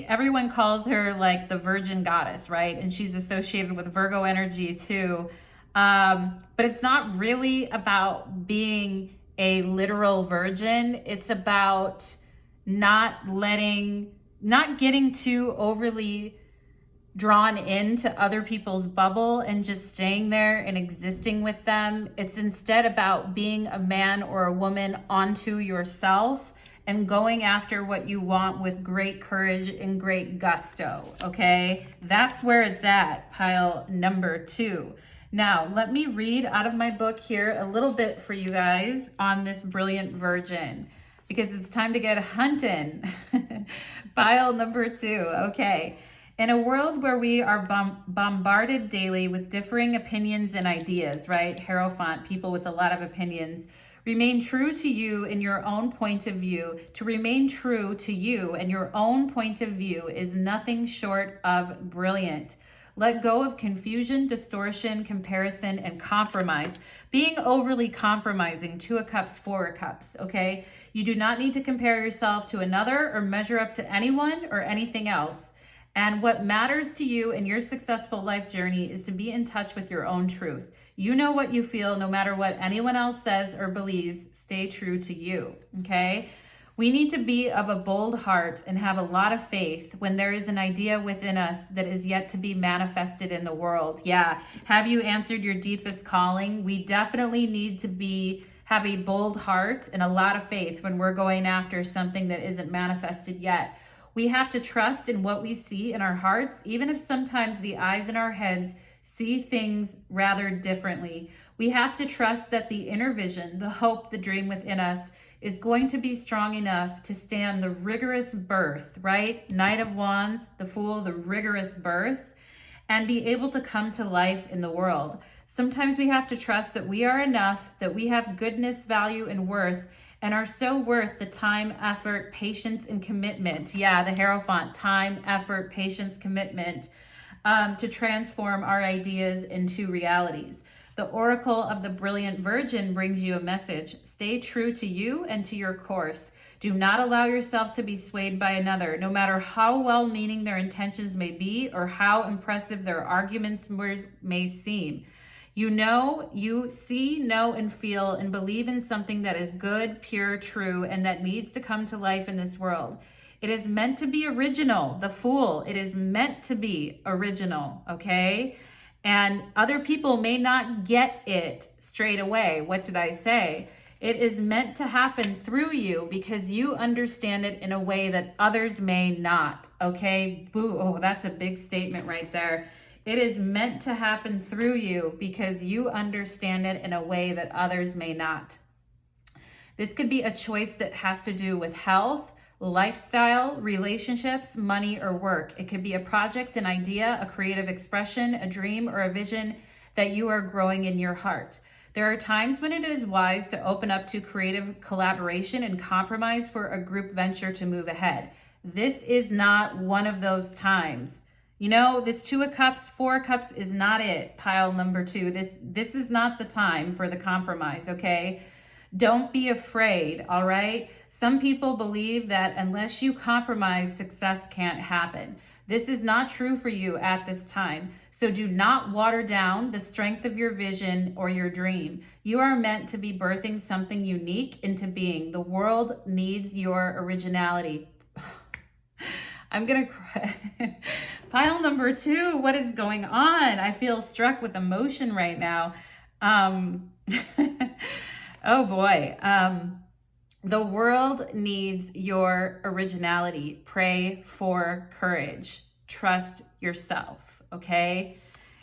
everyone calls her like the Virgin Goddess, right? And she's associated with Virgo energy too. But it's not really about being a literal virgin. It's about not getting too overly drawn into other people's bubble and just staying there and existing with them. It's instead about being a man or a woman onto yourself and going after what you want with great courage and great gusto, okay? That's where it's at, pile number 2. Now, let me read out of my book here a little bit for you guys on this Brilliant Virgin, because it's time to get hunting. Pile number 2, okay. In a world where we are bombarded daily with differing opinions and ideas, right? Hierophant, people with a lot of opinions. Remain true to you in your own point of view. To remain true to you and your own point of view is nothing short of brilliant. Let go of confusion, distortion, comparison, and compromise. Being overly compromising, 2 of Cups, 4 of Cups, okay? You do not need to compare yourself to another or measure up to anyone or anything else. And what matters to you in your successful life journey is to be in touch with your own truth. You know what you feel no matter what anyone else says or believes. Stay true to you, okay? We need to be of a bold heart and have a lot of faith when there is an idea within us that is yet to be manifested in the world. Yeah, have you answered your deepest calling? We definitely need to have a bold heart and a lot of faith when we're going after something that isn't manifested yet. We have to trust in what we see in our hearts, even if sometimes the eyes in our heads see things rather differently. We have to trust that the inner vision, the hope, the dream within us is going to be strong enough to stand the rigorous birth, right? Knight of Wands, the Fool, the rigorous birth, and be able to come to life in the world. Sometimes we have to trust that we are enough, that we have goodness, value, and worth, and are so worth the time, effort, patience, and commitment. Yeah, the Hierophant, time, effort, patience, commitment, to transform our ideas into realities. The Oracle of the Brilliant Virgin brings you a message. Stay true to you and to your course. Do not allow yourself to be swayed by another, no matter how well-meaning their intentions may be or how impressive their arguments may seem. You see, know, and feel and believe in something that is good, pure, true, and that needs to come to life in this world. It is meant to be original. The Fool, it is meant to be original, okay? And other people may not get it straight away. What did I say? It is meant to happen through you because you understand it in a way that others may not, okay? Boo, oh, that's a big statement right there. It is meant to happen through you because you understand it in a way that others may not. This could be a choice that has to do with health, lifestyle, relationships, money, or work. It could be a project, an idea, a creative expression, a dream, or a vision that you are growing in your heart. There are times when it is wise to open up to creative collaboration and compromise for a group venture to move ahead. This is not one of those times. You know, this 2 of Cups, 4 of Cups is not it, pile number 2. This is not the time for the compromise, okay? Don't be afraid, all right? Some people believe that unless you compromise, success can't happen. This is not true for you at this time. So do not water down the strength of your vision or your dream. You are meant to be birthing something unique into being. The world needs your originality. I'm gonna cry. Pile number 2, what is going on? I feel struck with emotion right now. Oh boy. The world needs your originality. Pray for courage. Trust yourself, okay?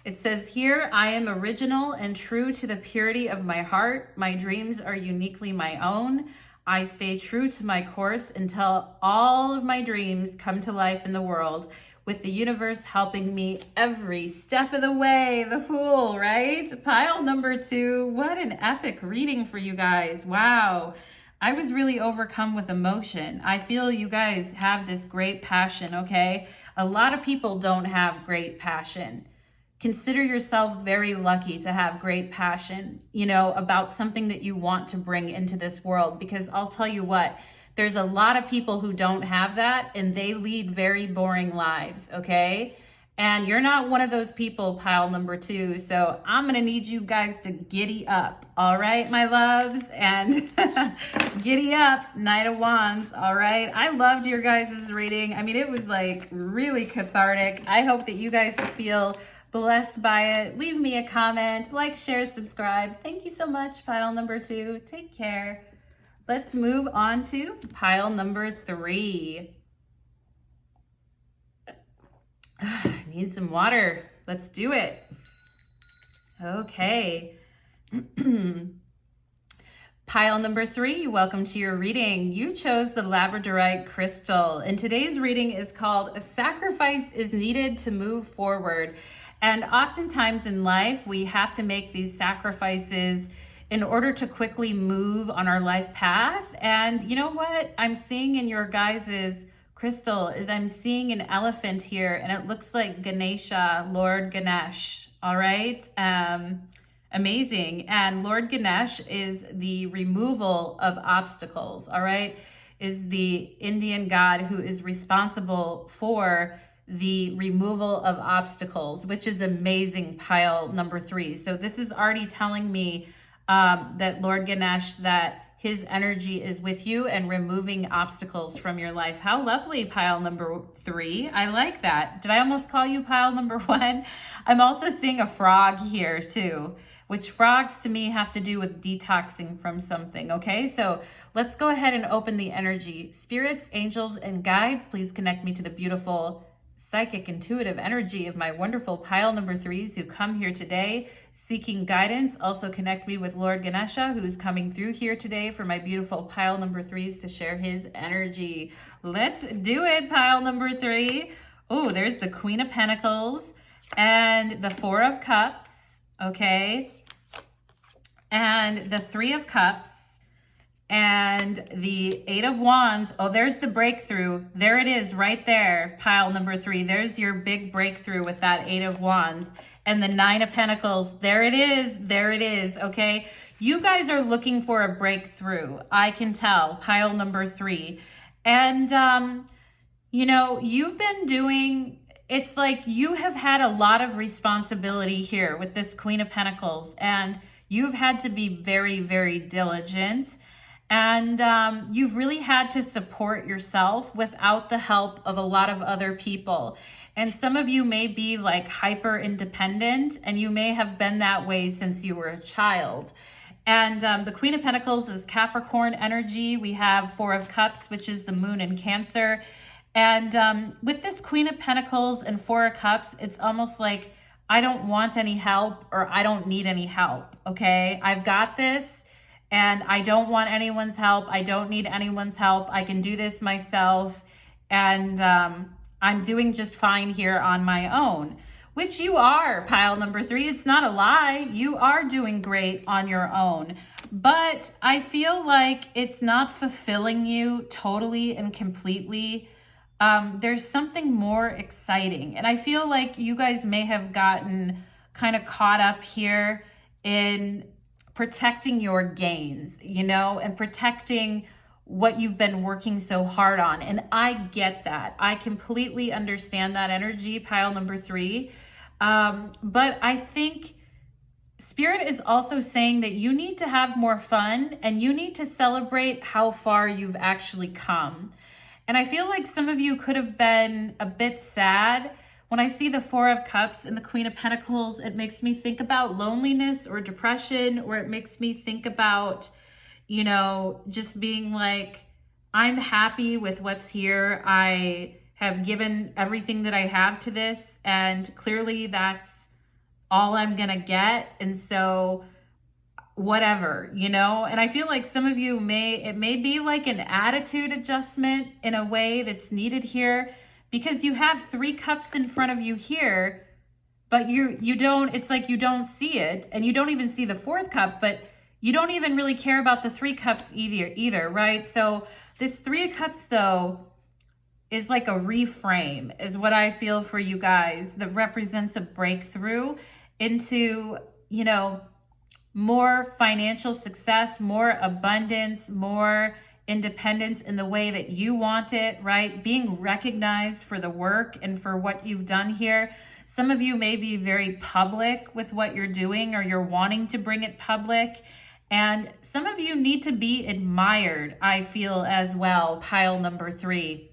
It says here, I am original and true to the purity of my heart. My dreams are uniquely my own. I stay true to my course until all of my dreams come to life in the world, with the universe helping me every step of the way. The Fool, right? Pile number 2. What an epic reading for you guys. Wow. I was really overcome with emotion. I feel you guys have this great passion, okay? A lot of people don't have great passion. Consider yourself very lucky to have great passion, you know, about something that you want to bring into this world. Because I'll tell you what, there's a lot of people who don't have that and they lead very boring lives, okay? And you're not one of those people, pile number 2. So I'm going to need you guys to giddy up. All right, my loves? And giddy up, Knight of Wands. All right. I loved your guys' reading. I mean, it was like really cathartic. I hope that you guys feel blessed by it. Leave me a comment, like, share, subscribe. Thank you so much, pile number 2. Take care. Let's move on to pile number 3. I need some water. Let's do it. Okay. Pile number 3, welcome to your reading. You chose the Labradorite crystal, and today's reading is called A Sacrifice is Needed to Move Forward. And oftentimes in life, we have to make these sacrifices in order to quickly move on our life path. And you know what I'm seeing in your guys's crystal is I'm seeing an elephant here, and it looks like Ganesha, Lord Ganesh. All right. Amazing. And Lord Ganesh is the removal of obstacles. All right. Is the Indian god who is responsible for the removal of obstacles, which is amazing, pile number 3. So this is already telling me that Lord Ganesh, that his energy is with you and removing obstacles from your life. How lovely, pile number 3. I like that. Did I almost call you pile number 1? I'm also seeing a frog here too, which frogs to me have to do with detoxing from something, okay? So let's go ahead and open the energy. Spirits, angels, and guides, please connect me to the beautiful psychic intuitive energy of my wonderful pile number 3s who come here today seeking guidance. Also connect me with Lord Ganesha, who's coming through here today for my beautiful pile number 3s to share his energy. Let's do it, pile number 3. Oh, there's the Queen of Pentacles and the 4 of Cups, okay? And the 3 of Cups and the 8 of Wands. Oh, there's the breakthrough. There it is right there, pile number 3. There's your big breakthrough with that 8 of Wands. And the 9 of Pentacles. There it is. There it is, okay? You guys are looking for a breakthrough. I can tell, pile number 3. And, you know, you've been doing, it's like you have had a lot of responsibility here with this Queen of Pentacles. And you've had to be very, very diligent. And you've really had to support yourself without the help of a lot of other people. And some of you may be like hyper independent, and you may have been that way since you were a child. And the Queen of Pentacles is Capricorn energy. We have 4 of Cups, which is the moon in Cancer. And with this Queen of Pentacles and 4 of Cups, it's almost like I don't want any help, or I don't need any help, okay? I've got this. And I don't want anyone's help. I don't need anyone's help. I can do this myself. And I'm doing just fine here on my own, which you are, pile number 3. It's not a lie. You are doing great on your own. But I feel like it's not fulfilling you totally and completely. There's something more exciting. And I feel like you guys may have gotten kind of caught up here in protecting your gains, you know, and protecting what you've been working so hard on. And I get that. I completely understand that energy, pile number 3. But I think Spirit is also saying that you need to have more fun and you need to celebrate how far you've actually come. And I feel like some of you could have been a bit sad. When I see the 4 of Cups and the Queen of Pentacles, it makes me think about loneliness or depression, or it makes me think about, you know, just being like, I'm happy with what's here. I have given everything that I have to this, and clearly that's all I'm gonna get. And so whatever, you know. And I feel like some of you it may be like an attitude adjustment in a way that's needed here, because you have 3 cups in front of you here, but you don't, it's like you don't see it, and you don't even see the 4th cup, but you don't even really care about the 3 cups either, right? So this 3 of Cups though is like a reframe, is what I feel for you guys, that represents a breakthrough into, you know, more financial success, more abundance, more independence in the way that you want it, right? Being recognized for the work and for what you've done here. Some of you may be very public with what you're doing, or you're wanting to bring it public. And some of you need to be admired, I feel, as well, pile number 3.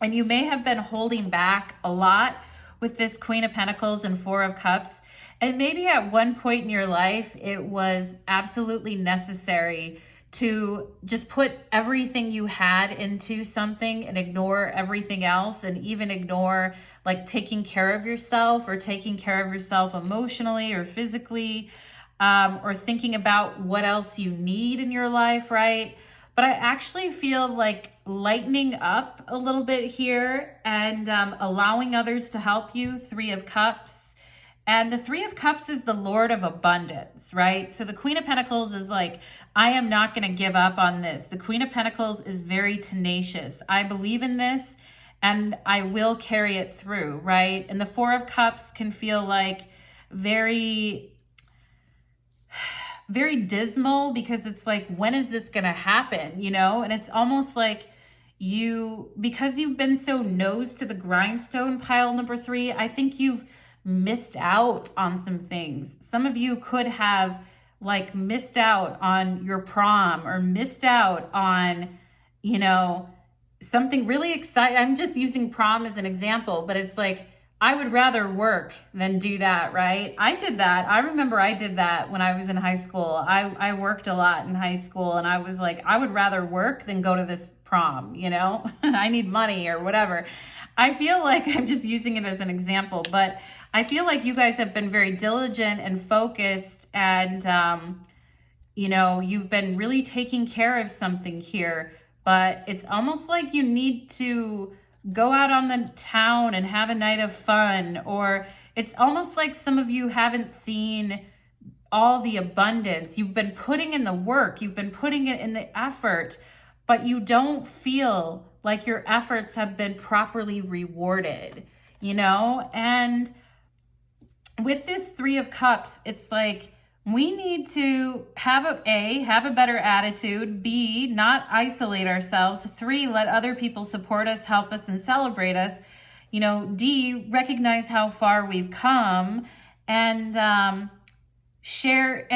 And you may have been holding back a lot with this Queen of Pentacles and 4 of Cups. And maybe at one point in your life, it was absolutely necessary to just put everything you had into something and ignore everything else, and even ignore like taking care of yourself, or taking care of yourself emotionally or physically, or thinking about what else you need in your life, right? But I actually feel like lightening up a little bit here and allowing others to help you, 3 of Cups. And the 3 of Cups is the Lord of Abundance, right? So the Queen of Pentacles is like, I am not going to give up on this. The Queen of Pentacles is very tenacious. I believe in this and I will carry it through, right? And the 4 of Cups can feel like very dismal, because it's like, when is this going to happen, you know? And it's almost like because you've been so nose to the grindstone, pile number 3, I think you've missed out on some things. Some of you could have like missed out on your prom, or missed out on, you know, something really exciting. I'm just using prom as an example, but it's like, I would rather work than do that, right? I did that. I remember I did that when I was in high school. I worked a lot in high school, and I was like, I would rather work than go to this prom, you know? I need money or whatever. I feel like I'm just using it as an example, but I feel like you guys have been very diligent and focused, and, you know, you've been really taking care of something here, but it's almost like you need to go out on the town and have a night of fun, or it's almost like some of you haven't seen all the abundance. You've been putting in the work, you've been putting it in the effort, but you don't feel like your efforts have been properly rewarded, you know? And with this 3 of Cups, it's like, we need to have have a better attitude, B, not isolate ourselves, 3, let other people support us, help us, and celebrate us, you know, D, recognize how far we've come, and share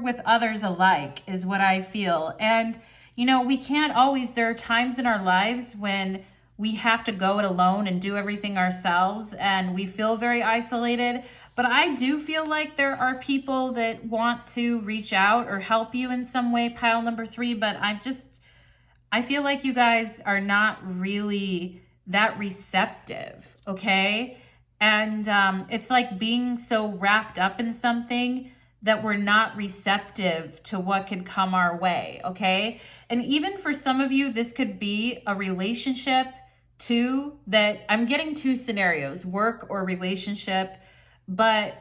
with others alike, is what I feel. And, you know, we can't always, there are times in our lives when we have to go it alone and do everything ourselves, and we feel very isolated. But I do feel like there are people that want to reach out or help you in some way, pile number 3, but I feel like you guys are not really that receptive, okay? And it's like being so wrapped up in something that we're not receptive to what could come our way, okay? And even for some of you, this could be a relationship too, that I'm getting 2 scenarios, work or relationship. But,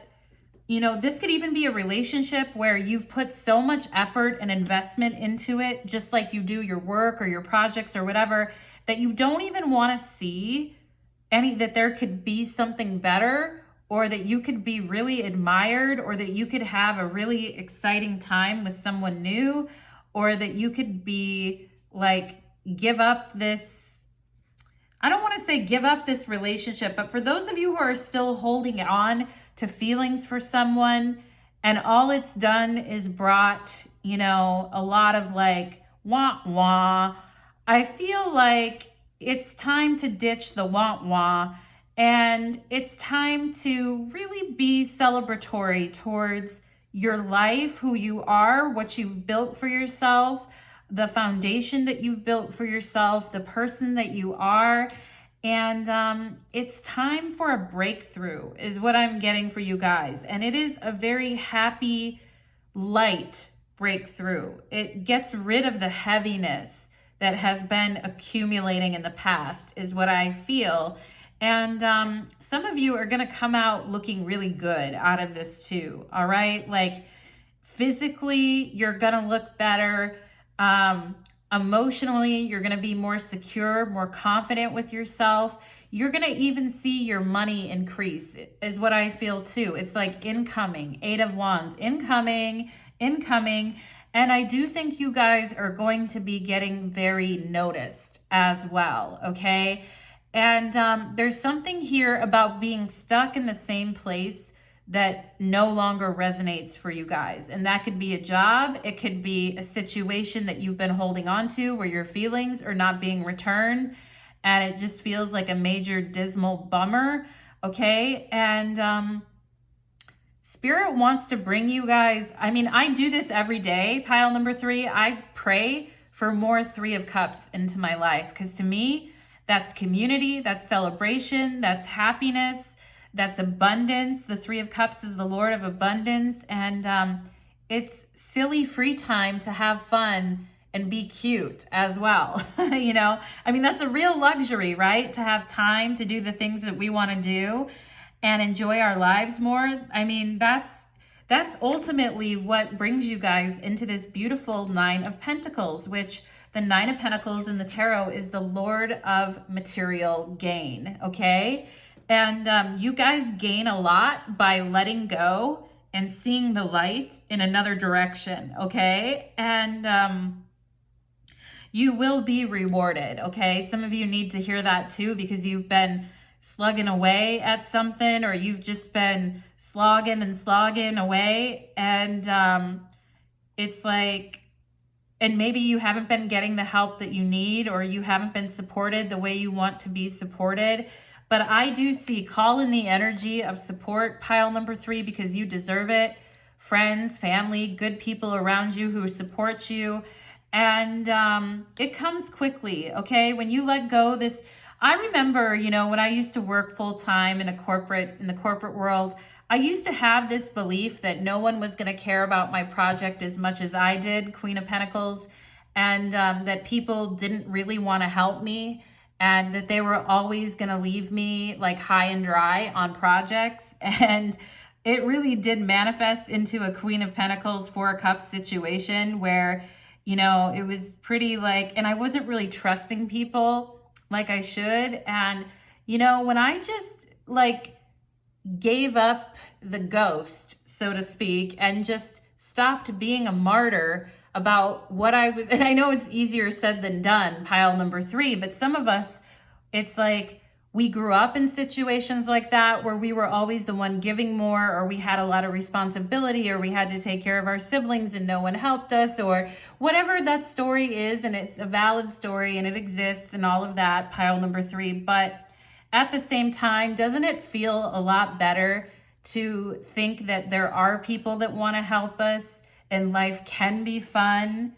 you know, this could even be a relationship where you've put so much effort and investment into it, just like you do your work or your projects or whatever, that you don't even want to see that there could be something better, or that you could be really admired, or that you could have a really exciting time with someone new, or that you could be like, give up this, I don't want to say give up this relationship, but for those of you who are still holding on to feelings for someone, and all it's done is brought, you know, a lot of like, wah, wah, I feel like it's time to ditch the wah, wah, and it's time to really be celebratory towards your life, who you are, what you've built for yourself, the foundation that you've built for yourself, the person that you are. And it's time for a breakthrough is what I'm getting for you guys. And it is a very happy, light breakthrough. It gets rid of the heaviness that has been accumulating in the past is what I feel. And some of you are going to come out looking really good out of this too. All right. Like physically, you're going to look better. Emotionally, you're going to be more secure, more confident with yourself. You're going to even see your money increase is what I feel too. It's like incoming, 8 of Wands, incoming. And I do think you guys are going to be getting very noticed as well. Okay. And there's something here about being stuck in the same place that no longer resonates for you guys. And that could be a job. It could be a situation that you've been holding on to where your feelings are not being returned. And it just feels like a major dismal bummer. Okay. And Spirit wants to bring you guys. I mean, I do this every day. Pile number 3. I pray for more 3 of Cups into my life. Because to me, that's community, that's celebration, that's happiness, that's abundance. The 3 of Cups is the Lord of abundance. And it's silly free time to have fun and be cute as well. You know, I mean, that's a real luxury, right? To have time to do the things that we want to do and enjoy our lives more. I mean, that's ultimately what brings you guys into this beautiful 9 of Pentacles, which the 9 of Pentacles in the tarot is the Lord of material gain, okay? And you guys gain a lot by letting go and seeing the light in another direction, okay? And you will be rewarded, okay? Some of you need to hear that too, because you've been slugging away at something, or you've just been slogging away. And it's like, and maybe you haven't been getting the help that you need, or you haven't been supported the way you want to be supported. But I do see, call in the energy of support, pile number 3, because you deserve it. Friends, family, good people around you who support you. And it comes quickly, okay? When you let go, this, I remember, you know, when I used to work full time in the corporate world, I used to have this belief that no one was going to care about my project as much as I did, Queen of Pentacles, and that people didn't really want to help me, and that they were always going to leave me like high and dry on projects. And it really did manifest into a Queen of Pentacles, 4 of Cups situation where, you know, it was pretty like, and I wasn't really trusting people like I should. And, you know, when I just like gave up the ghost, so to speak, and just stopped being a martyr about what I was, and I know it's easier said than done, pile number 3, but some of us, it's like we grew up in situations like that where we were always the one giving more, or we had a lot of responsibility, or we had to take care of our siblings and no one helped us, or whatever that story is. And it's a valid story and it exists and all of that, pile number 3. But at the same time, doesn't it feel a lot better to think that there are people that want to help us and life can be fun,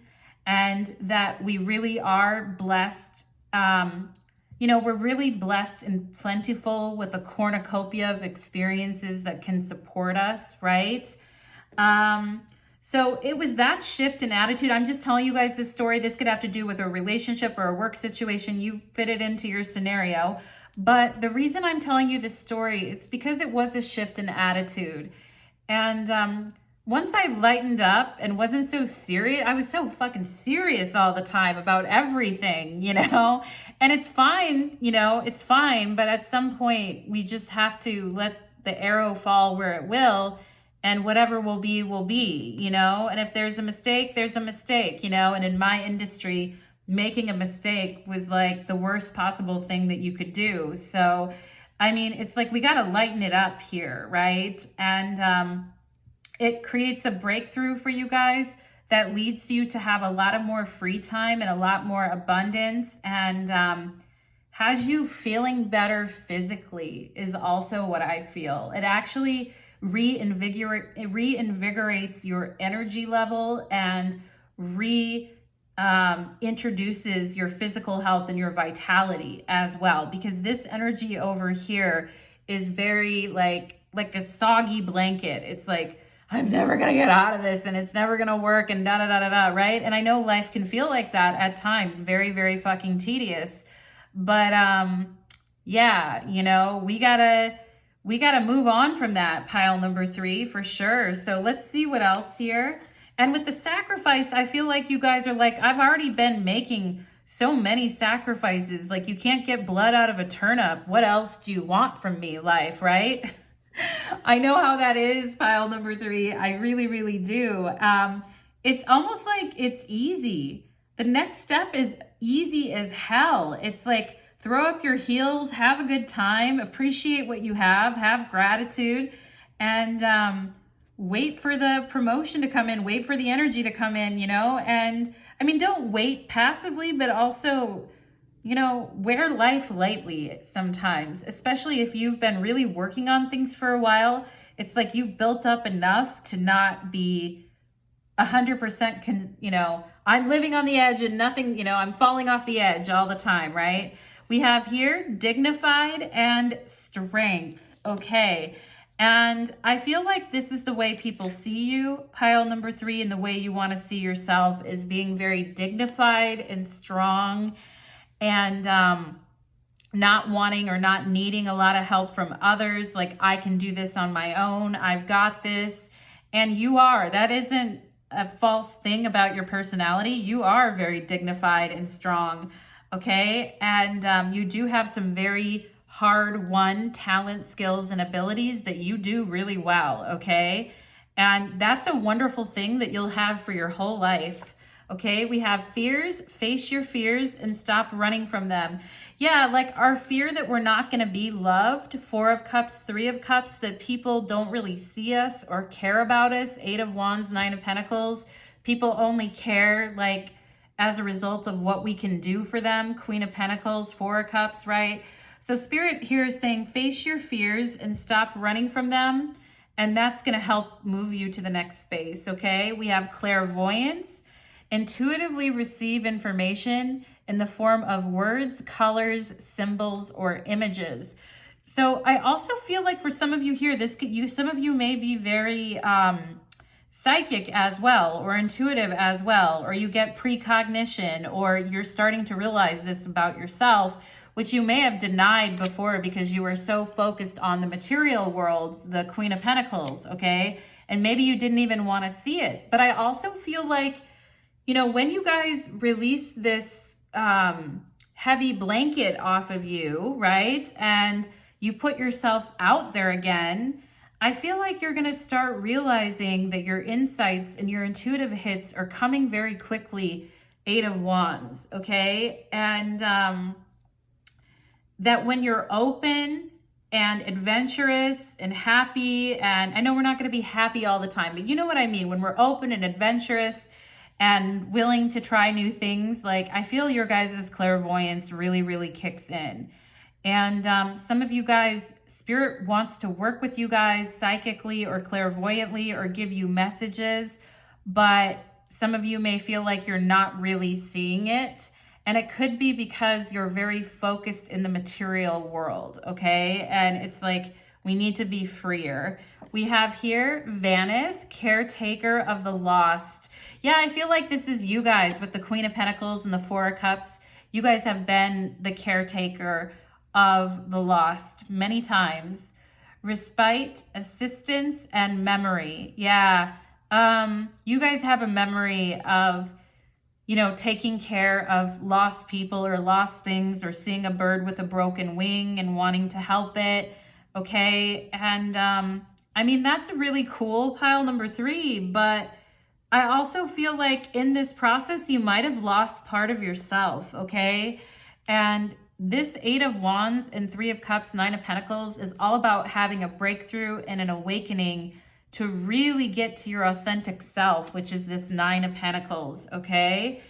and that we really are blessed? You know, we're really blessed and plentiful with a cornucopia of experiences that can support us, right? So it was that shift in attitude. I'm just telling you guys this story. This could have to do with a relationship or a work situation. You fit it into your scenario. But the reason I'm telling you this story, it's because it was a shift in attitude. And once I lightened up and wasn't so serious, I was so fucking serious all the time about everything, you know? And it's fine, you know, it's fine. But at some point, we just have to let the arrow fall where it will, and whatever will be, you know? And if there's a mistake, there's a mistake, you know? And in my industry, making a mistake was like the worst possible thing that you could do. So, I mean, it's like we got to lighten it up here, right? And it creates a breakthrough for you guys that leads you to have a lot of more free time and a lot more abundance, and has you feeling better physically is also what I feel. It actually reinvigorates your energy level and introduces your physical health and your vitality as well, because this energy over here is very like a soggy blanket. It's like, I'm never gonna get out of this and it's never gonna work and da da da da da, right? And I know life can feel like that at times, very, very fucking tedious. But yeah, you know, we gotta move on from that, pile number 3 for sure. So let's see what else here. And with the sacrifice, I feel like you guys are like, I've already been making so many sacrifices. Like, you can't get blood out of a turnip. What else do you want from me, life, right? I know how that is, pile number 3. I really, really do. It's almost like it's easy. The next step is easy as hell. It's like, throw up your heels, have a good time, appreciate what you have gratitude, and wait for the promotion to come in, wait for the energy to come in, you know? And I mean, don't wait passively, but also, you know, wear life lightly sometimes, especially if you've been really working on things for a while. It's like you've built up enough to not be 100%, you know, I'm living on the edge and nothing, you know, I'm falling off the edge all the time, right? We have here dignified and strength. Okay. And I feel like this is the way people see you, pile number 3, and the way you want to see yourself is being very dignified and strong, and not wanting or not needing a lot of help from others. Like, I can do this on my own. I've got this. And you are. That isn't a false thing about your personality. You are very dignified and strong. Okay. And you do have some very hard-won talent, skills, and abilities that you do really well. Okay. And that's a wonderful thing that you'll have for your whole life. Okay, we have fears. Face your fears and stop running from them. Yeah, like our fear that we're not going to be loved. 4 of Cups, 3 of Cups, that people don't really see us or care about us. 8 of Wands, 9 of Pentacles. People only care like as a result of what we can do for them. Queen of Pentacles, 4 of Cups, right? So Spirit here is saying face your fears and stop running from them. And that's going to help move you to the next space, okay? We have clairvoyance. Intuitively receive information in the form of words, colors, symbols, or images. So I also feel like for some of you here, some of you may be very psychic as well, or intuitive as well, or you get precognition, or you're starting to realize this about yourself, which you may have denied before because you were so focused on the material world, the Queen of Pentacles, okay? And maybe you didn't even want to see it. But I also feel like, you know, when you guys release this heavy blanket off of you, right, and you put yourself out there again, I feel like you're going to start realizing that your insights and your intuitive hits are coming very quickly. 8 of Wands, okay? And that when you're open and adventurous and happy, and I know we're not going to be happy all the time, but you know what I mean? When we're open and adventurous and willing to try new things, like I feel your guys' clairvoyance really, really kicks in. And some of you guys, Spirit wants to work with you guys psychically or clairvoyantly or give you messages, but some of you may feel like you're not really seeing it. And it could be because you're very focused in the material world, okay? And it's like, we need to be freer. We have here, Vanith, caretaker of the lost. Yeah, I feel like this is you guys with the Queen of Pentacles and the 4 of Cups. You guys have been the caretaker of the lost many times. Respite, assistance, and memory. Yeah, you guys have a memory of, you know, taking care of lost people or lost things, or seeing a bird with a broken wing and wanting to help it. Okay. And I mean, that's really cool, pile number 3, but I also feel like in this process, you might have lost part of yourself. Okay. And this 8 of Wands and 3 of Cups, 9 of Pentacles is all about having a breakthrough and an awakening to really get to your authentic self, which is this 9 of Pentacles, okay?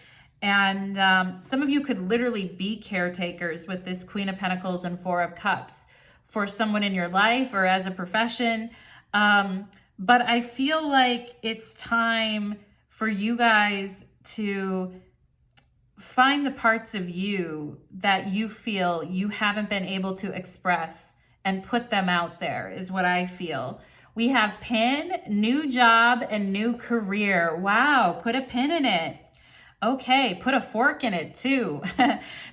And some of you could literally be caretakers with this Queen of Pentacles and 4 of Cups for someone in your life or as a profession. But I feel like it's time for you guys to find the parts of you that you feel you haven't been able to express and put them out there is what I feel. We have pin, new job, and new career. Wow, put a pin in it. Okay, put a fork in it too.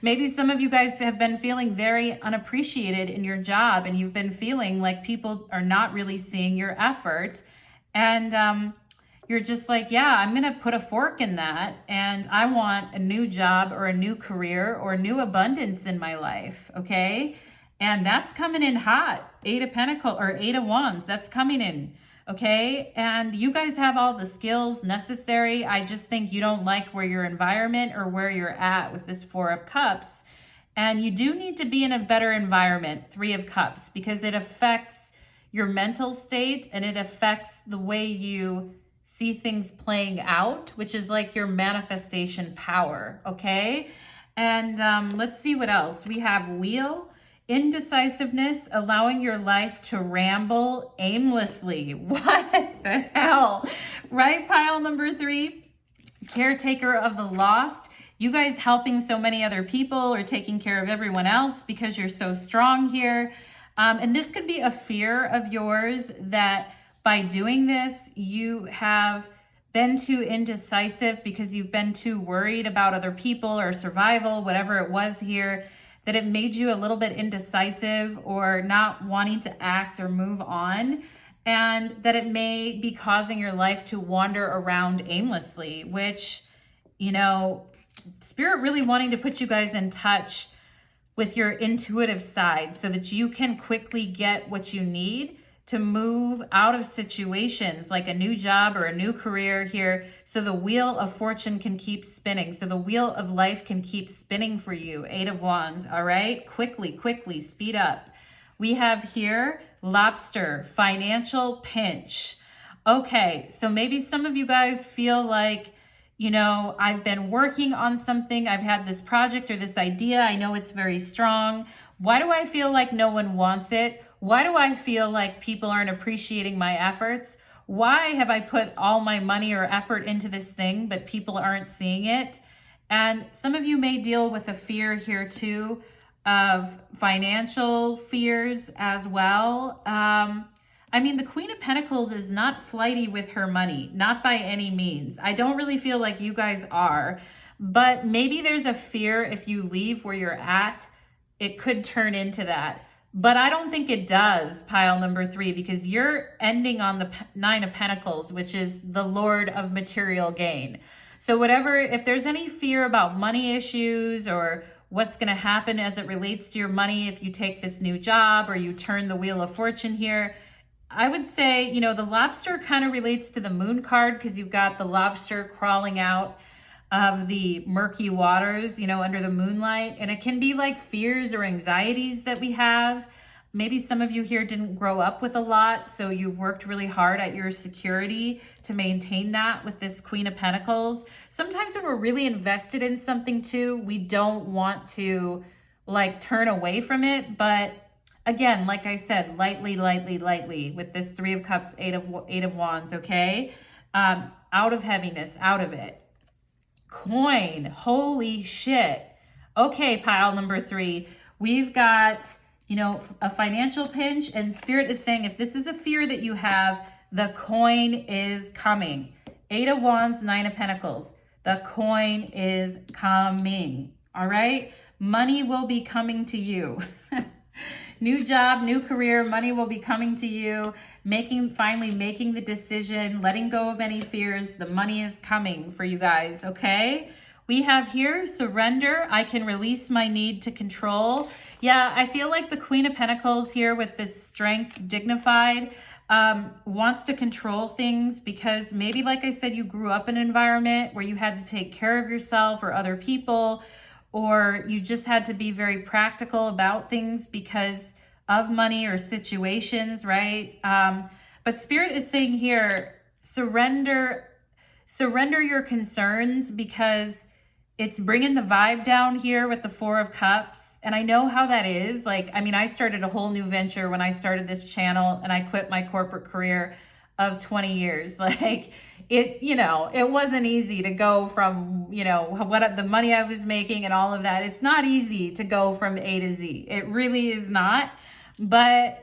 Maybe some of you guys have been feeling very unappreciated in your job and you've been feeling like people are not really seeing your effort. And you're just like, yeah, I'm going to put a fork in that. And I want a new job or a new career or new abundance in my life. Okay. And that's coming in hot. 8 of Pentacles or 8 of Wands. That's coming in. Okay. And you guys have all the skills necessary. I just think you don't like where your environment or where you're at with this 4 of Cups. And you do need to be in a better environment, 3 of Cups, because it affects your mental state and it affects the way you see things playing out, which is like your manifestation power, okay? And let's see what else. We have Wheel, indecisiveness, allowing your life to ramble aimlessly. What the hell? Right, pile number 3, caretaker of the lost. You guys helping so many other people or taking care of everyone else because you're so strong here. And this could be a fear of yours that by doing this, you have been too indecisive because you've been too worried about other people or survival, whatever it was here, that it made you a little bit indecisive or not wanting to act or move on, and that it may be causing your life to wander around aimlessly, which, you know, Spirit really wanting to put you guys in touch with your intuitive side so that you can quickly get what you need to move out of situations like a new job or a new career here, so the wheel of fortune can keep spinning, so the wheel of life can keep spinning for you. 8 of Wands, all right? Quickly, speed up. We have here lobster, financial pinch. Okay, so maybe some of you guys feel like, you know, I've been working on something. I've had this project or this idea. I know it's very strong. Why do I feel like no one wants it? Why do I feel like people aren't appreciating my efforts? Why have I put all my money or effort into this thing, but people aren't seeing it? And some of you may deal with a fear here too of financial fears as well. I mean, the Queen of Pentacles is not flighty with her money, not by any means. I don't really feel like you guys are, but maybe there's a fear if you leave where you're at, it could turn into that. But I don't think it does, pile number 3, because you're ending on the 9 of Pentacles, which is the Lord of material gain. So whatever, if there's any fear about money issues or what's going to happen as it relates to your money, if you take this new job or you turn the wheel of fortune here, I would say, you know, the lobster kind of relates to the moon card because you've got the lobster crawling out of the murky waters, you know, under the moonlight. And it can be like fears or anxieties that we have. Maybe some of you here didn't grow up with a lot, so you've worked really hard at your security to maintain that with this Queen of Pentacles. Sometimes when we're really invested in something too, we don't want to like turn away from it. But again, like I said, lightly with this 3 of Cups, 8 of Wands, okay? Out of heaviness, out of it. Coin, holy shit. Okay, pile number 3, we've got, you know, a financial pinch, and Spirit is saying if this is a fear that you have, the coin is coming. 8 of Wands, 9 of Pentacles. The coin is coming, all right? Money will be coming to you. New job, new career, money will be coming to you. Finally making the decision, letting go of any fears. The money is coming for you guys, okay? We have here, surrender. I can release my need to control. Yeah, I feel like the Queen of Pentacles here with this strength, dignified, wants to control things because maybe, like I said, you grew up in an environment where you had to take care of yourself or other people, or you just had to be very practical about things because of money or situations, right? But Spirit is saying here, surrender your concerns because it's bringing the vibe down here with the Four of Cups. And I know how that is. Like, I mean, I started a whole new venture when I started this channel and I quit my corporate career of 20 years. Like it, you know, it wasn't easy to go from, you know, what the money I was making and all of that. It's not easy to go from A to Z. It really is not. But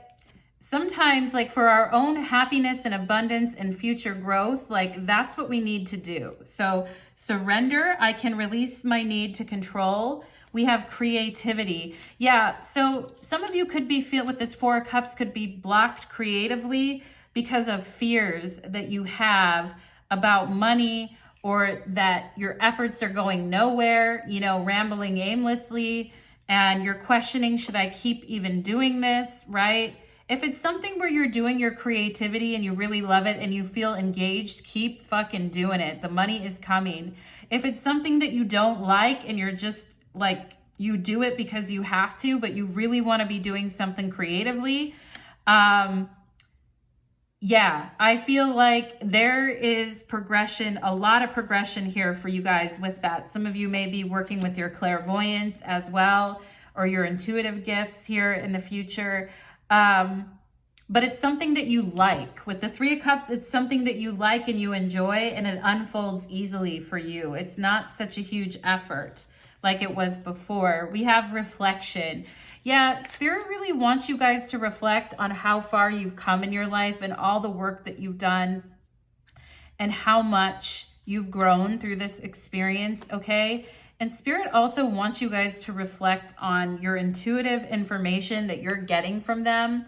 sometimes, like, for our own happiness and abundance and future growth, like, that's what we need to do. So surrender. I can release my need to control. We have creativity. Yeah, so some of you could be with this Four of Cups, could be blocked creatively because of fears that you have about money, or that your efforts are going nowhere, you know, rambling aimlessly, and you're questioning, should I keep even doing this, right? If it's something where you're doing your creativity and you really love it and you feel engaged, keep fucking doing it. The money is coming. If it's something that you don't like and you're just like, you do it because you have to, but you really want to be doing something creatively, yeah, I feel like there is progression, a lot of progression here for you guys with that. Some of you may be working with your clairvoyance as well, or your intuitive gifts here in the future. But it's something that you like. With the Three of Cups, it's something that you like and you enjoy, and it unfolds easily for you. It's not such a huge effort like it was before. We have reflection. Yeah, Spirit really wants you guys to reflect on how far you've come in your life and all the work that you've done and how much you've grown through this experience, okay? And Spirit also wants you guys to reflect on your intuitive information that you're getting from them.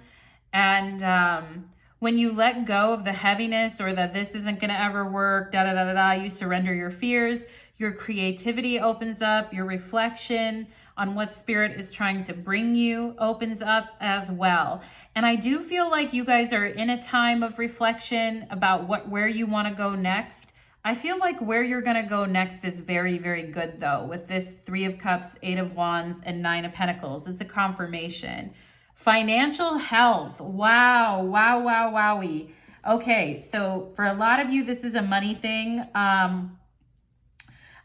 And when you let go of the heaviness, or that this isn't going to ever work, you surrender your fears, your creativity opens up, your reflection on what Spirit is trying to bring you opens up as well. And I do feel like you guys are in a time of reflection about where you want to go next. I feel like where you're going to go next is very, very good though, with this Three of Cups, Eight of Wands, and Nine of Pentacles. It's a confirmation. Financial health. Wow, wow, wow, wowie. Okay, so for a lot of you, this is a money thing.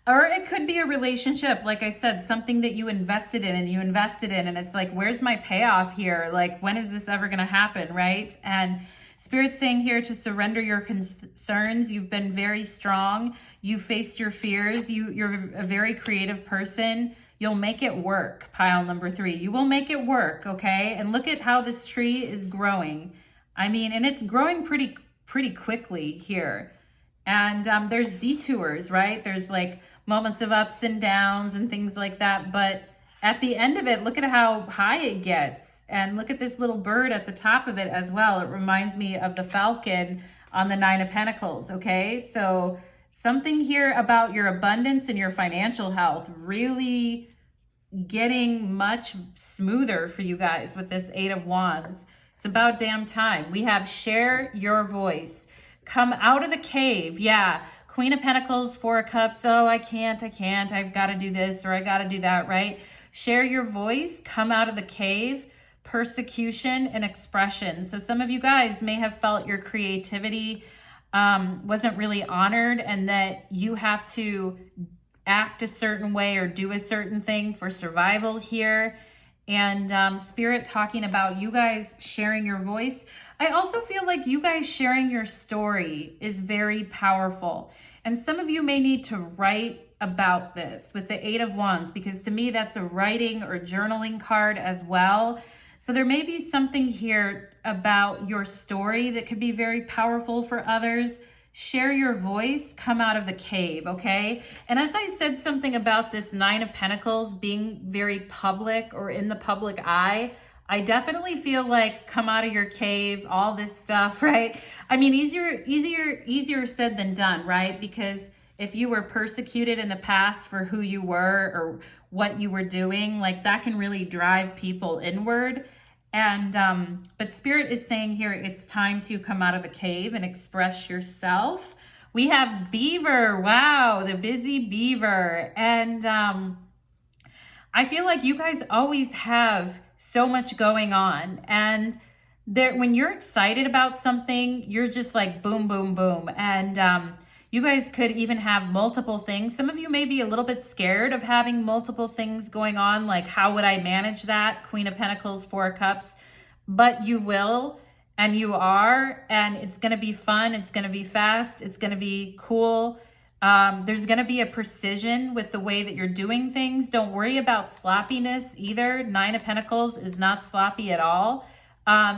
Or it could be a relationship, like I said, something that you invested in and it's like, where's my payoff here? Like, when is this ever going to happen, right? And Spirit's saying here to surrender your concerns. You've been very strong. You faced your fears. You're a very creative person. You'll make it work, pile number 3. You will make it work, okay? And look at how this tree is growing. I mean, and it's growing pretty quickly here. And there's detours, right? There's like moments of ups and downs and things like that. But at the end of it, look at how high it gets. And look at this little bird at the top of it as well. It reminds me of the falcon on the Nine of Pentacles, okay? So something here about your abundance and your financial health really getting much smoother for you guys with this Eight of Wands. It's about damn time. We have share your voice. Come out of the cave. Yeah. Queen of Pentacles, Four of Cups. Oh, I can't. I've got to do this or I got to do that, right? Share your voice. Come out of the cave. Persecution and expression. So some of you guys may have felt your creativity wasn't really honored, and that you have to act a certain way or do a certain thing for survival here. And Spirit talking about you guys sharing your voice. I also feel like you guys sharing your story is very powerful. And some of you may need to write about this with the Eight of Wands, because to me, that's a writing or journaling card as well. So there may be something here about your story that could be very powerful for others. Share your voice, come out of the cave, okay? And as I said something about this Nine of Pentacles being very public or in the public eye, I definitely feel like come out of your cave, all this stuff, right? I mean, easier said than done, right? Because if you were persecuted in the past for who you were or what you were doing, like that can really drive people inward. And, but Spirit is saying here, it's time to come out of the cave and express yourself. We have Beaver. Wow, the busy Beaver. And I feel like you guys always have so much going on. And when you're excited about something, you're just like boom, boom, boom. And you guys could even have multiple things. Some of you may be a little bit scared of having multiple things going on. Like, how would I manage that? Queen of Pentacles, Four of Cups. But you will, and you are, and it's going to be fun. It's going to be fast. It's going to be cool. There's going to be a precision with the way that you're doing things. Don't worry about sloppiness either. Nine of Pentacles is not sloppy at all.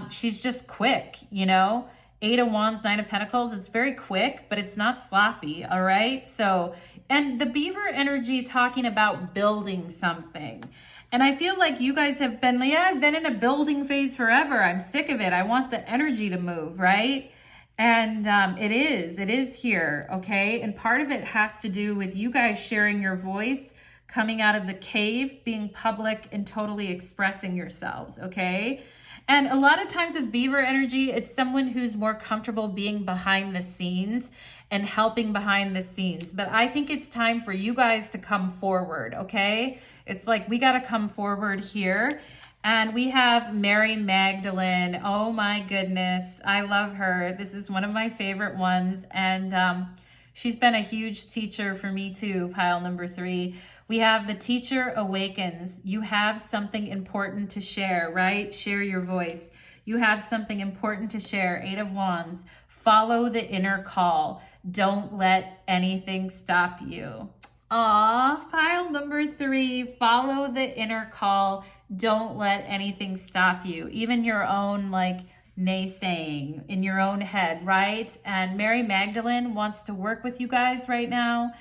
She's just quick, you know. Eight of Wands, Nine of Pentacles, it's very quick, but it's not sloppy, all right? So, and the Beaver energy talking about building something. And I feel like you guys have been, yeah, I've been in a building phase forever. I'm sick of it. I want the energy to move, right? And it is here, okay? And part of it has to do with you guys sharing your voice, coming out of the cave, being public, and totally expressing yourselves, okay? And a lot of times with Beaver energy, it's someone who's more comfortable being behind the scenes and helping behind the scenes. But I think it's time for you guys to come forward, okay? It's like we got to come forward here. And we have Mary Magdalene. Oh my goodness. I love her. This is one of my favorite ones. And she's been a huge teacher for me too, pile number 3. We have the Teacher Awakens. You have something important to share, right? Share your voice. You have something important to share. Eight of Wands. Follow the inner call. Don't let anything stop you. Aw, pile number 3. Follow the inner call. Don't let anything stop you. Even your own like naysaying in your own head, right? And Mary Magdalene wants to work with you guys right now.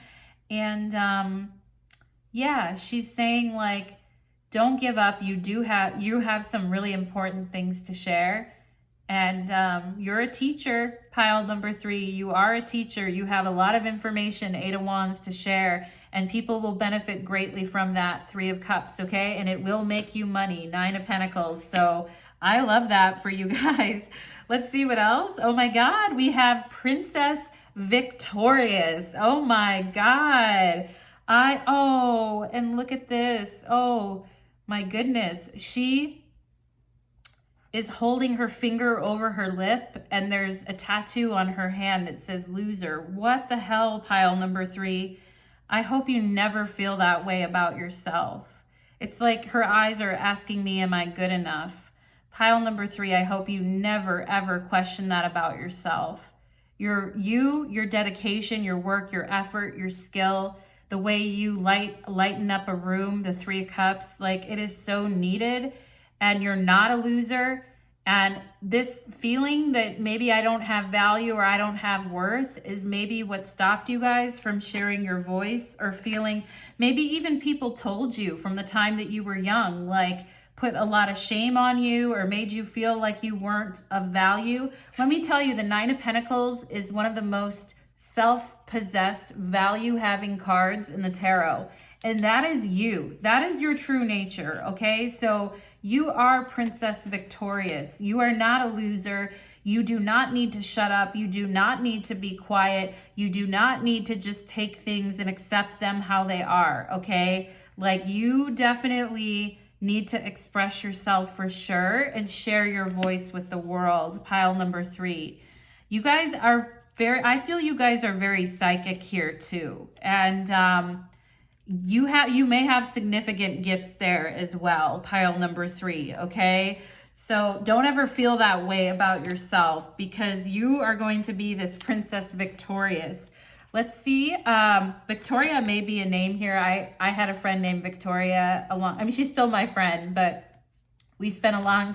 And yeah, she's saying like, don't give up. You have some really important things to share. And you're a teacher, pile number 3. You are a teacher. You have a lot of information, Eight of Wands, to share. And people will benefit greatly from that, Three of Cups, okay? And it will make you money, Nine of Pentacles. So I love that for you guys. Let's see what else. Oh my God, we have Princess Victorious. Oh my God. And look at this. Oh my goodness. She is holding her finger over her lip and there's a tattoo on her hand that says loser. What the hell, pile number 3? I hope you never feel that way about yourself. It's like her eyes are asking me, am I good enough? Pile number 3, I hope you never, ever question that about yourself. Your dedication, your work, your effort, your skill, the way you lighten up a room, the Three of Cups, like it is so needed. And you're not a loser. And this feeling that maybe I don't have value or I don't have worth is maybe what stopped you guys from sharing your voice, or feeling maybe even people told you from the time that you were young, like put a lot of shame on you or made you feel like you weren't of value. Let me tell you, the Nine of Pentacles is one of the most self-possessed, value-having cards in the tarot. And that is you. That is your true nature, okay? So you are Princess Victorious. You are not a loser. You do not need to shut up. You do not need to be quiet. You do not need to just take things and accept them how they are, okay? Like, you definitely need to express yourself for sure and share your voice with the world. Pile number 3. You guys are I feel you guys are very psychic here too. And you may have significant gifts there as well, pile number 3, okay? So don't ever feel that way about yourself, because you are going to be this Princess Victorious. Let's see, Victoria may be a name here. I had a friend named Victoria, she's still my friend, but we spent a lot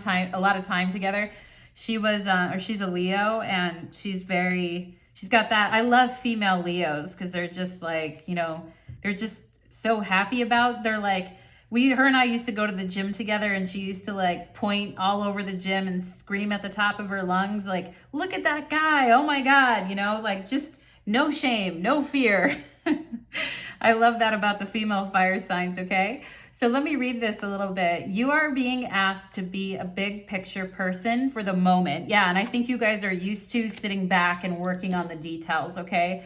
of time together. She was, she's a Leo, and she's got that. I love female Leos because they're just like, you know, they're just so happy about, they're like, her and I used to go to the gym together, and she used to like point all over the gym and scream at the top of her lungs, like, look at that guy. Oh my God. You know, like just no shame, no fear. I love that about the female fire signs, okay? So let me read this a little bit. You are being asked to be a big picture person for the moment. Yeah, and I think you guys are used to sitting back and working on the details, okay?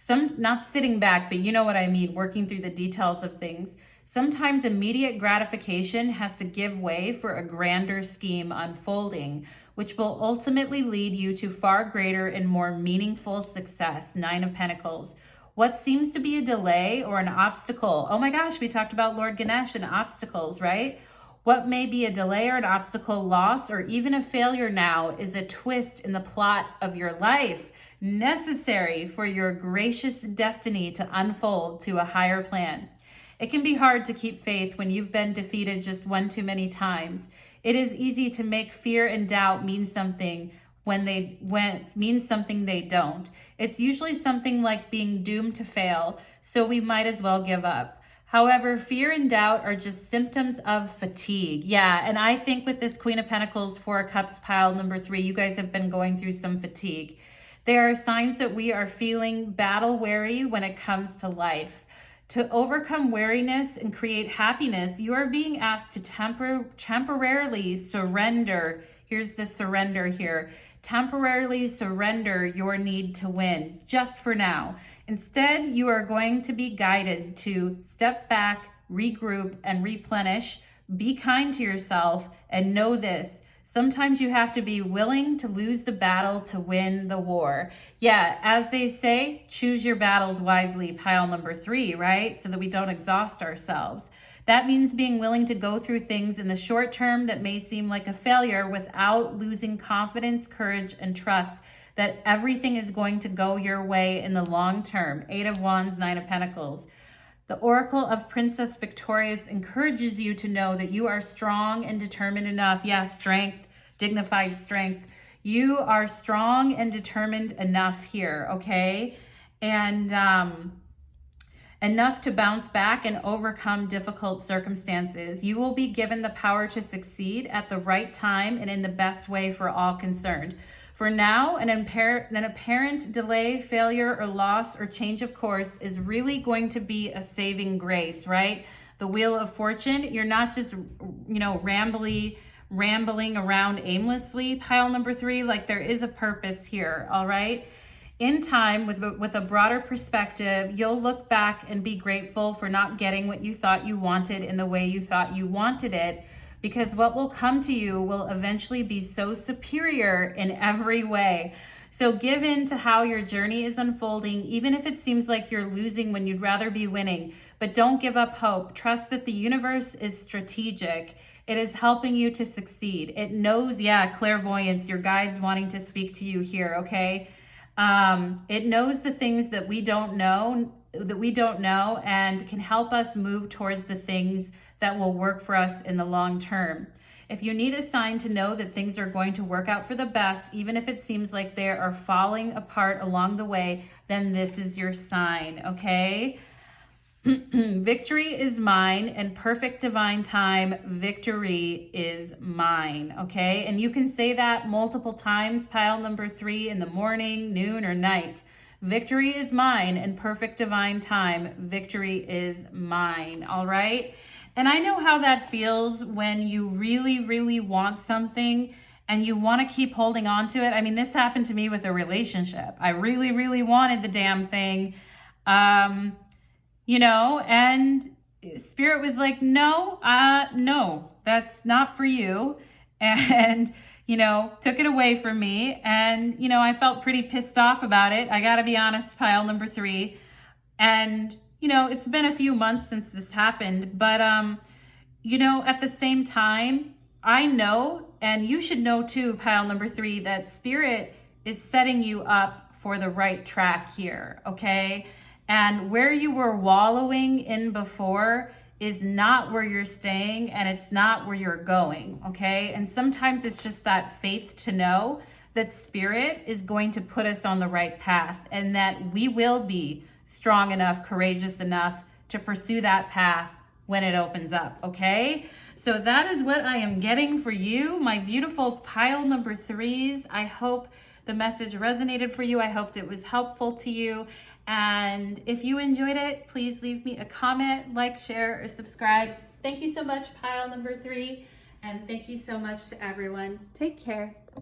Not sitting back, but you know what I mean, working through the details of things. Sometimes immediate gratification has to give way for a grander scheme unfolding, which will ultimately lead you to far greater and more meaningful success. 9 of Pentacles. What seems to be a delay or an obstacle? Oh my gosh, we talked about Lord Ganesh and obstacles, right? What may be a delay or an obstacle, loss, or even a failure now is a twist in the plot of your life, necessary for your gracious destiny to unfold to a higher plan. It can be hard to keep faith when you've been defeated just one too many times. It is easy to make fear and doubt mean something when it means something they don't. It's usually something like being doomed to fail, so we might as well give up. However, fear and doubt are just symptoms of fatigue. Yeah, and I think with this Queen of Pentacles, 4 of Cups pile number 3, you guys have been going through some fatigue. There are signs that we are feeling battle weary when it comes to life. To overcome weariness and create happiness, you are being asked to temporarily surrender. Here's the surrender here. Temporarily surrender your need to win, just for now. Instead, you are going to be guided to step back, regroup, and replenish. Be kind to yourself and know this. Sometimes you have to be willing to lose the battle to win the war. Yeah, as they say, choose your battles wisely, pile number 3, right? So that we don't exhaust ourselves. That means being willing to go through things in the short term that may seem like a failure without losing confidence, courage, and trust that everything is going to go your way in the long term. 8 of Wands, 9 of Pentacles. The Oracle of Princess Victorious encourages you to know that you are strong and determined enough. Yes, strength, dignified strength. You are strong and determined enough here, okay? And enough to bounce back and overcome difficult circumstances. You will be given the power to succeed at the right time and in the best way for all concerned. For now, an apparent delay, failure, or loss or change of course is really going to be a saving grace, right? The Wheel of Fortune, you're not just, rambling around aimlessly, pile number 3, like there is a purpose here, all right? In time, with a broader perspective, you'll look back and be grateful for not getting what you thought you wanted in the way you thought you wanted it, because what will come to you will eventually be so superior in every way. So give in to how your journey is unfolding, even if it seems like you're losing when you'd rather be winning. But don't give up hope. Trust that the universe is strategic. It is helping you to succeed. It knows, clairvoyance, your guides wanting to speak to you here, okay? It knows the things that we don't know, and can help us move towards the things that will work for us in the long term. If you need a sign to know that things are going to work out for the best, even if it seems like they are falling apart along the way, then this is your sign, okay? Victory is mine, and perfect divine time, victory is mine, okay? And you can say that multiple times, pile number 3, in the morning, noon, or night. Victory is mine, and perfect divine time, victory is mine, all right? And I know how that feels when you really, really want something and you want to keep holding on to it. I mean, this happened to me with a relationship. I really, really wanted the damn thing. And Spirit was like, no, that's not for you. And, took it away from me. And, I felt pretty pissed off about it. I got to be honest, pile number 3. And, it's been a few months since this happened, but, at the same time, I know, and you should know too, pile number 3, that Spirit is setting you up for the right track here, okay? And where you were wallowing in before is not where you're staying, and it's not where you're going, okay? And sometimes it's just that faith to know that Spirit is going to put us on the right path, and that we will be strong enough, courageous enough to pursue that path when it opens up, okay? So that is what I am getting for you, my beautiful pile number 3s. I hope the message resonated for you. I hoped it was helpful to you. And if you enjoyed it, please leave me a comment, like, share, or subscribe. Thank you so much, pile number 3. And thank you so much to everyone. Take care.